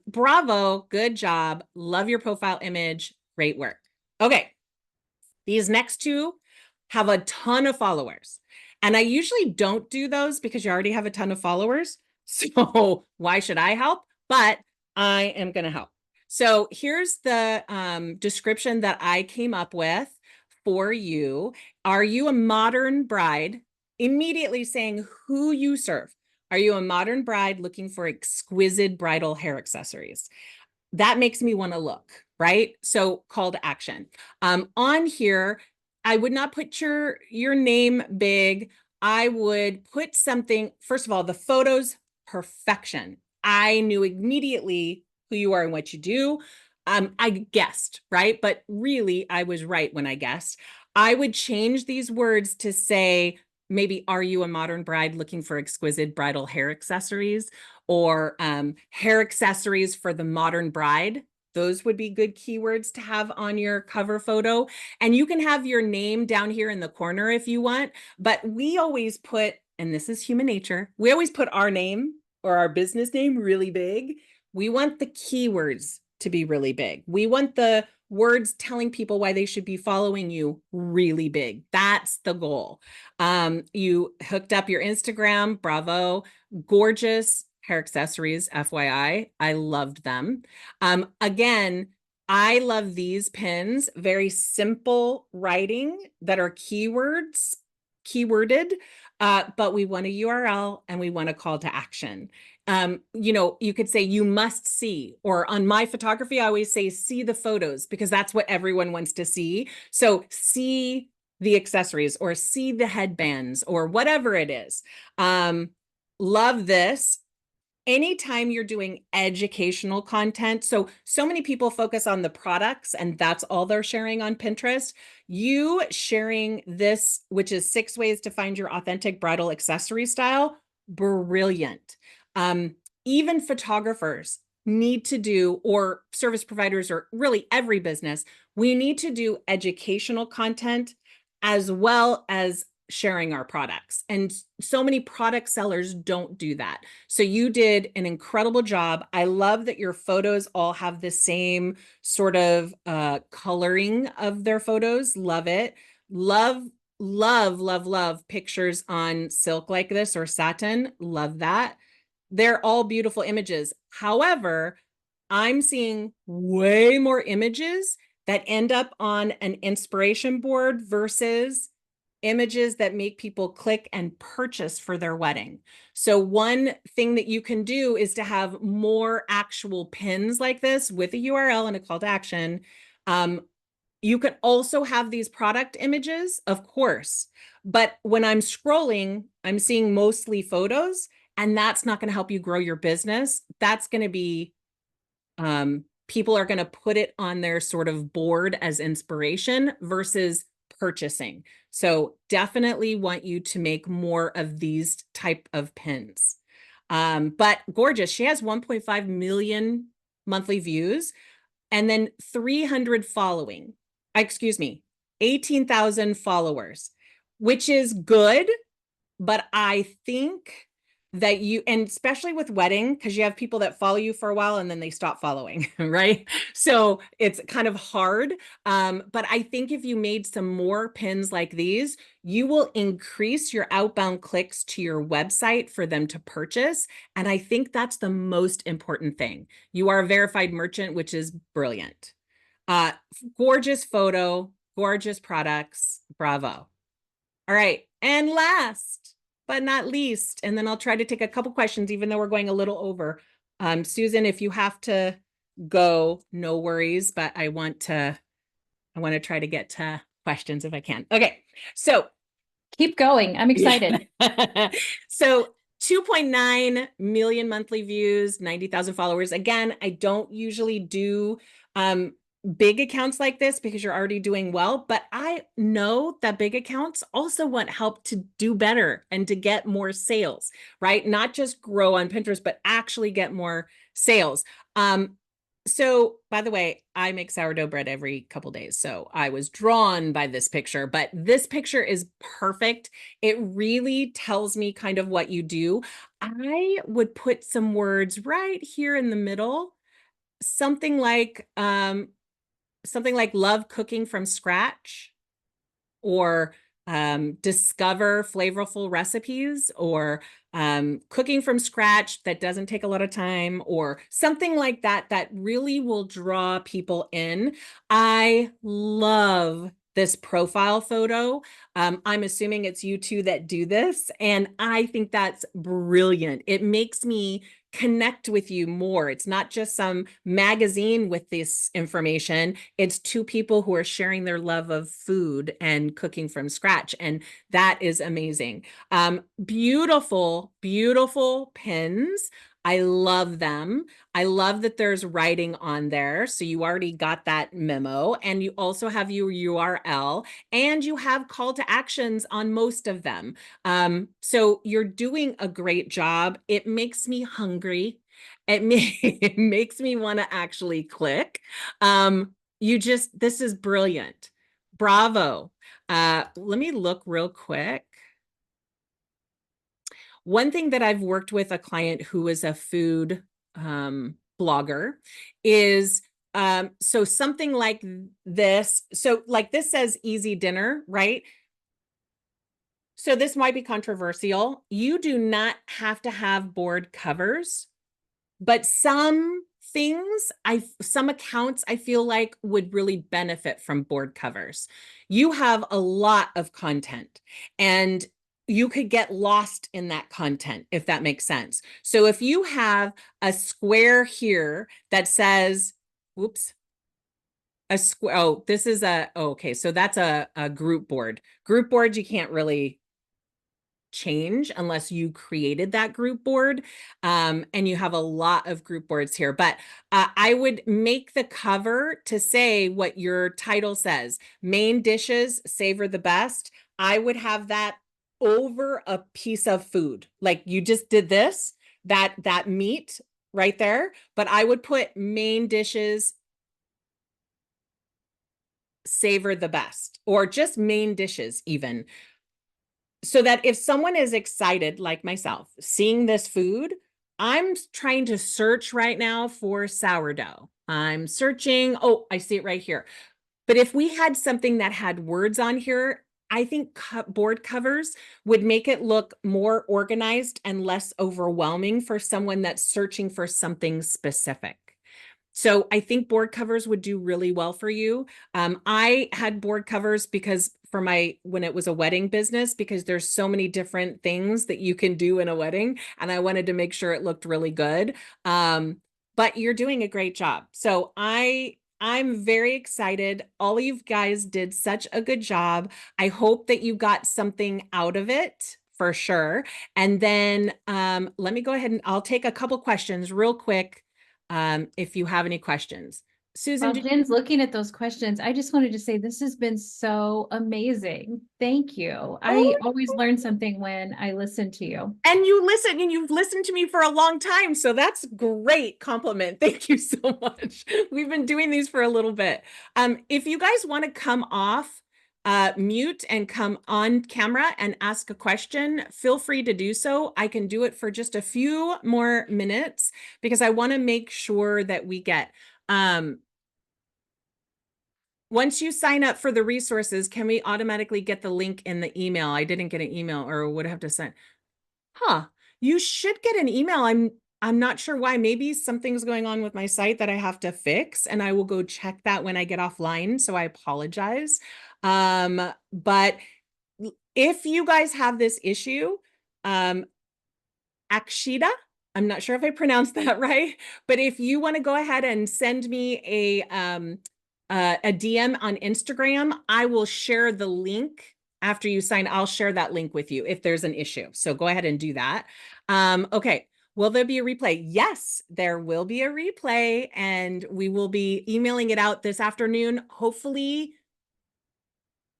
Bravo, good job. Love your profile image. Great work. Okay. These next two have a ton of followers. And I usually don't do those because you already have a ton of followers. So why should I help? But I am going to help. So here's the description that I came up with for you. Are you a modern bride? Immediately saying who you serve. Are you a modern bride looking for exquisite bridal hair accessories? That makes me want to look, right? So call to action. On here, I would not put your name big. I would put something, first of all, the photos, perfection. I knew immediately who you are and what you do. I guessed, right? But really, I was right when I guessed. I would change these words to say, maybe, are you a modern bride looking for exquisite bridal hair accessories? Or hair accessories for the modern bride. Those would be good keywords to have on your cover photo. And you can have your name down here in the corner if you want, but we always put, and this is human nature, we always put our name or our business name really big. We want the keywords to be really big. We want the words telling people why they should be following you really big. That's the goal. You hooked up your Instagram, bravo. Gorgeous hair accessories, FYI. I loved them. Again, I love these pins, very simple writing that are keyworded, but we want a URL and we want a call to action. You could say you must see, or on my photography, I always say see the photos because that's what everyone wants to see. So see the accessories or see the headbands or whatever it is. Love this. Anytime you're doing educational content, so many people focus on the products and that's all they're sharing on Pinterest. You sharing this, which is 6 ways to find your authentic bridal accessory style, brilliant. Even photographers need to do, or service providers, or really every business, we need to do educational content as well as sharing our products. And so many product sellers don't do that. So you did an incredible job. I love that your photos all have the same sort of coloring of their photos. Love it. Love, love, love, love pictures on silk like this or satin. Love that. They're all beautiful images. However, I'm seeing way more images that end up on an inspiration board versus images that make people click and purchase for their wedding. So one thing that you can do is to have more actual pins like this with a URL and a call to action. You can also have these product images, of course, but when I'm scrolling, I'm seeing mostly photos, and that's not going to help you grow your business. That's going to be people are going to put it on their sort of board as inspiration versus purchasing. So definitely want you to make more of these type of pins. But gorgeous. She has 1.5 million monthly views and then 300 following. Excuse me, 18,000 followers, which is good. But I think that you, and especially with wedding, because you have people that follow you for a while and then they stop following, right? So it's kind of hard. But I think if you made some more pins like these, you will increase your outbound clicks to your website for them to purchase. And I think that's the most important thing. You are a verified merchant, which is brilliant. Gorgeous photo, gorgeous products. Bravo. All right. And last but not least, and then I'll try to take a couple questions, even though we're going a little over. Susan, if you have to go, no worries, but I want to try to get to questions if I can. Okay. So Keep going. I'm excited. so 2.9 million monthly views, 90,000 followers. Again, I don't usually do big accounts like this because you're already doing well, but I know that big accounts also want help to do better and to get more sales, right? Not just grow on Pinterest, but actually get more sales. So by the way, I make sourdough bread every couple days. So I was drawn by this picture, but this picture is perfect. It really tells me kind of what you do. I would put some words right here in the middle, something like love cooking from scratch, or discover flavorful recipes, or cooking from scratch that doesn't take a lot of time, or something like that, that really will draw people in. I love this profile photo. I'm assuming it's you two that do this, and I think that's brilliant. It makes me connect with you more. It's not just some magazine with this information. It's two people who are sharing their love of food and cooking from scratch. And that is amazing. Beautiful, beautiful pins. I love them. I love that there's writing on there. So you already got that memo, and you also have your URL, and you have call to actions on most of them. So you're doing a great job. It makes me hungry. It makes me want to actually click. This is brilliant. Bravo. Let me look real quick. One thing that I've worked with a client who is a food blogger is so something like this. So like this says easy dinner, right? So this might be controversial. You do not have to have board covers, but some accounts I feel like would really benefit from board covers. You have a lot of content, and you could get lost in that content, if that makes sense. So if you have a square here that says, whoops, a square, oh, this is okay, so that's a group board. Group boards you can't really change unless you created that group board. And you have a lot of group boards here, but I would make the cover to say what your title says: main dishes, savor the best. I would have that over a piece of food. Like you just did this, that meat right there, but I would put main dishes, savor the best, or just main dishes even, so that if someone is excited, like myself, seeing this food, I'm trying to search right now for sourdough. I'm searching, oh, I see it right here. But if we had something that had words on here, I think board covers would make it look more organized and less overwhelming for someone that's searching for something specific. So I think board covers would do really well for you. I had board covers because when it was a wedding business, because there's so many different things that you can do in a wedding, and I wanted to make sure it looked really good. But you're doing a great job. So I'm very excited. All of you guys did such a good job. I hope that you got something out of it for sure. And then let me go ahead and I'll take a couple questions real quick, if you have any questions. Susan, While Jen's looking at those questions, I just wanted to say this has been so amazing. Thank you. I always learn something when I listen to you. and you've listened to me for a long time. So that's great compliment. Thank you so much. We've been doing these for a little bit. If you guys want to come off mute and come on camera and ask a question, feel free to do so. I can do it for just a few more minutes because I want to make sure that we get, once you sign up for the resources, can we automatically get the link in the email? I didn't get an email, or would have to sign. Huh. You should get an email. I'm not sure why. Maybe something's going on with my site that I have to fix, and I will go check that when I get offline. So I apologize. But if you guys have this issue, Akshita, I'm not sure if I pronounced that right, but if you want to go ahead and send me a DM on Instagram, I will share the link after you sign. I'll share that link with you if there's an issue. So go ahead and do that. Okay. Will there be a replay? Yes, there will be a replay, and we will be emailing it out this afternoon, hopefully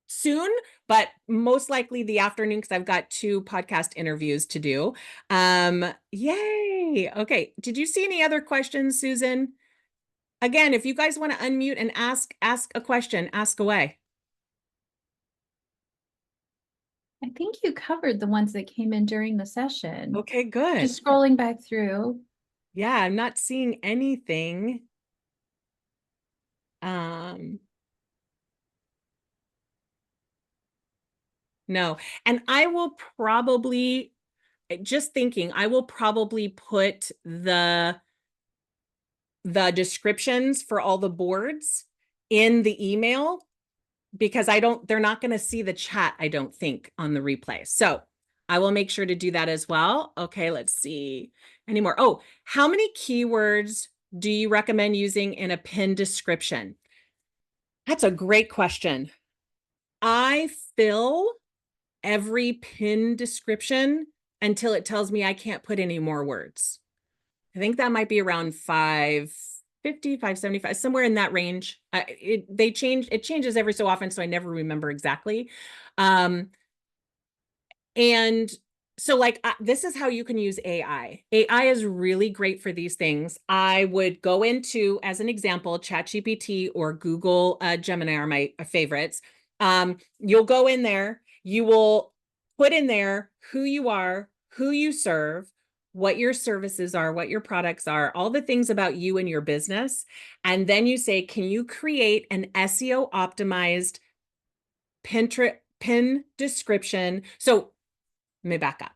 soon, but most likely the afternoon because I've got 2 podcast interviews to do. Yay. Okay. Did you see any other questions, Susan? Again, if you guys want to unmute and ask a question, ask away. I think you covered the ones that came in during the session. Okay, good. Just scrolling back through. Yeah, I'm not seeing anything. No. And I will probably, just thinking, I will probably put the descriptions for all the boards in the email because they're not going to see the chat, I don't think, on the replay. So I will make sure to do that as well. Okay, let's see. Any more? Oh, how many keywords do you recommend using in a pin description? That's a great question. I fill every pin description until it tells me I can't put any more words. I think that might be around 550, 575, somewhere in that range. It changes every so often, so I never remember exactly. And so this is how you can use AI. AI is really great for these things. I would go into, as an example, ChatGPT or Google Gemini are my favorites. You'll go in there, you will put in there who you are, who you serve, what your services are, what your products are, all the things about you and your business. And then you say, can you create an SEO optimized pin description? So let me back up.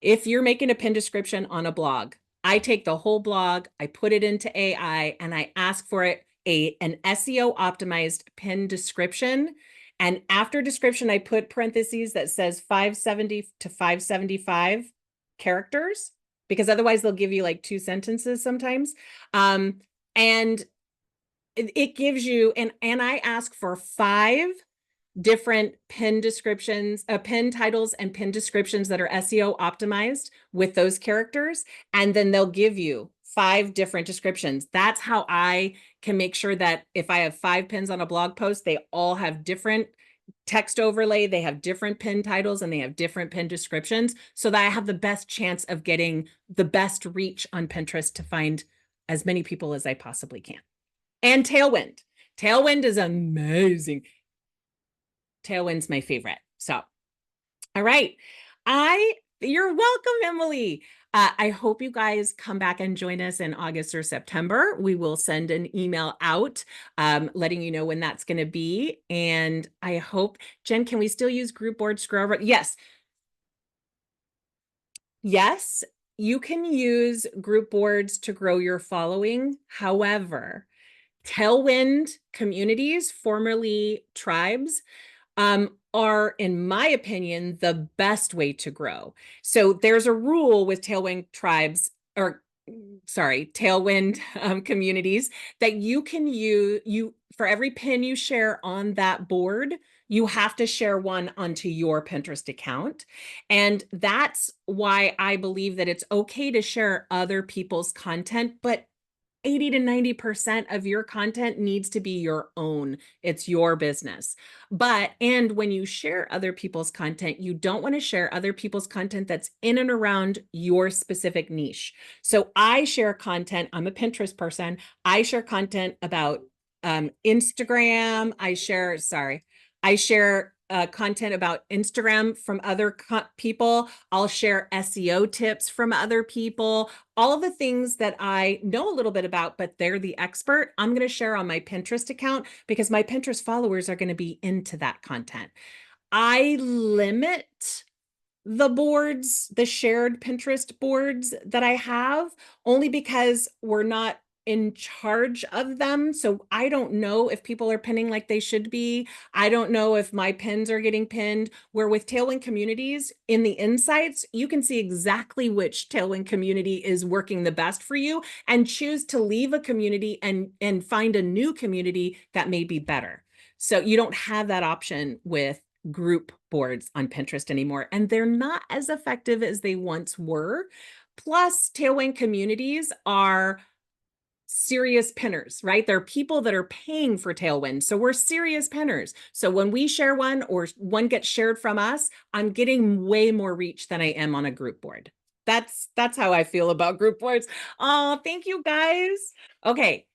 If you're making a pin description on a blog, I take the whole blog, I put it into AI, and I ask for it an SEO optimized pin description. And after description, I put parentheses that says 570 to 575 characters, because otherwise they'll give you like 2 sentences sometimes. And it gives you, and I ask for 5 different pin descriptions, pin titles and pin descriptions that are SEO optimized with those characters. And then they'll give you 5 different descriptions. That's how I can make sure that if I have 5 pins on a blog post, they all have different text overlay, they have different pin titles, and they have different pin descriptions, so that I have the best chance of getting the best reach on Pinterest to find as many people as I possibly can. And Tailwind. Tailwind is amazing. Tailwind's my favorite. So, all right. You're welcome, Emily. I hope you guys come back and join us in August or September. We will send an email out letting you know when that's going to be. And I hope, Jen, can we still use group board scroll? Yes. Yes, you can use group boards to grow your following. However, Tailwind communities, formerly tribes, are, in my opinion, the best way to grow. So there's a rule with Tailwind tribes, or sorry, Tailwind communities, that you can use, for every pin you share on that board, you have to share one onto your Pinterest account. And that's why I believe that it's okay to share other people's content, but 80 to 90% of your content needs to be your own. It's your business. And when you share other people's content, you don't want to share other people's content that's in and around your specific niche. So I share content. I'm a Pinterest person. I share content about Instagram. I share content about Instagram from other people. I'll share SEO tips from other people. All of the things that I know a little bit about, but they're the expert, I'm going to share on my Pinterest account because my Pinterest followers are going to be into that content. I limit the boards, the shared Pinterest boards that I have, only because we're not in charge of them. So I don't know if people are pinning like they should be. I don't know if my pins are getting pinned. Where with Tailwind communities, in the insights, you can see exactly which Tailwind community is working the best for you and choose to leave a community and find a new community that may be better. So you don't have that option with group boards on Pinterest anymore, and they're not as effective as they once were. Plus, Tailwind communities are serious pinners, right? They're people that are paying for Tailwind. So we're serious pinners. So when we share one or one gets shared from us, I'm getting way more reach than I am on a group board. That's how I feel about group boards. Oh, thank you guys. Okay.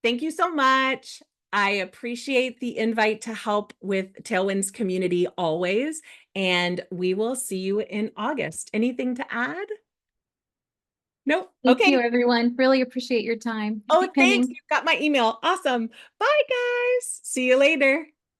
Thank you so much. I appreciate the invite to help with Tailwind's community always, and we will see you in August. Anything to add? Nope. Thank Okay. you, everyone. Really appreciate your time. Oh, Keep thanks. pinning. You got my email. Awesome. Bye, guys. See you later.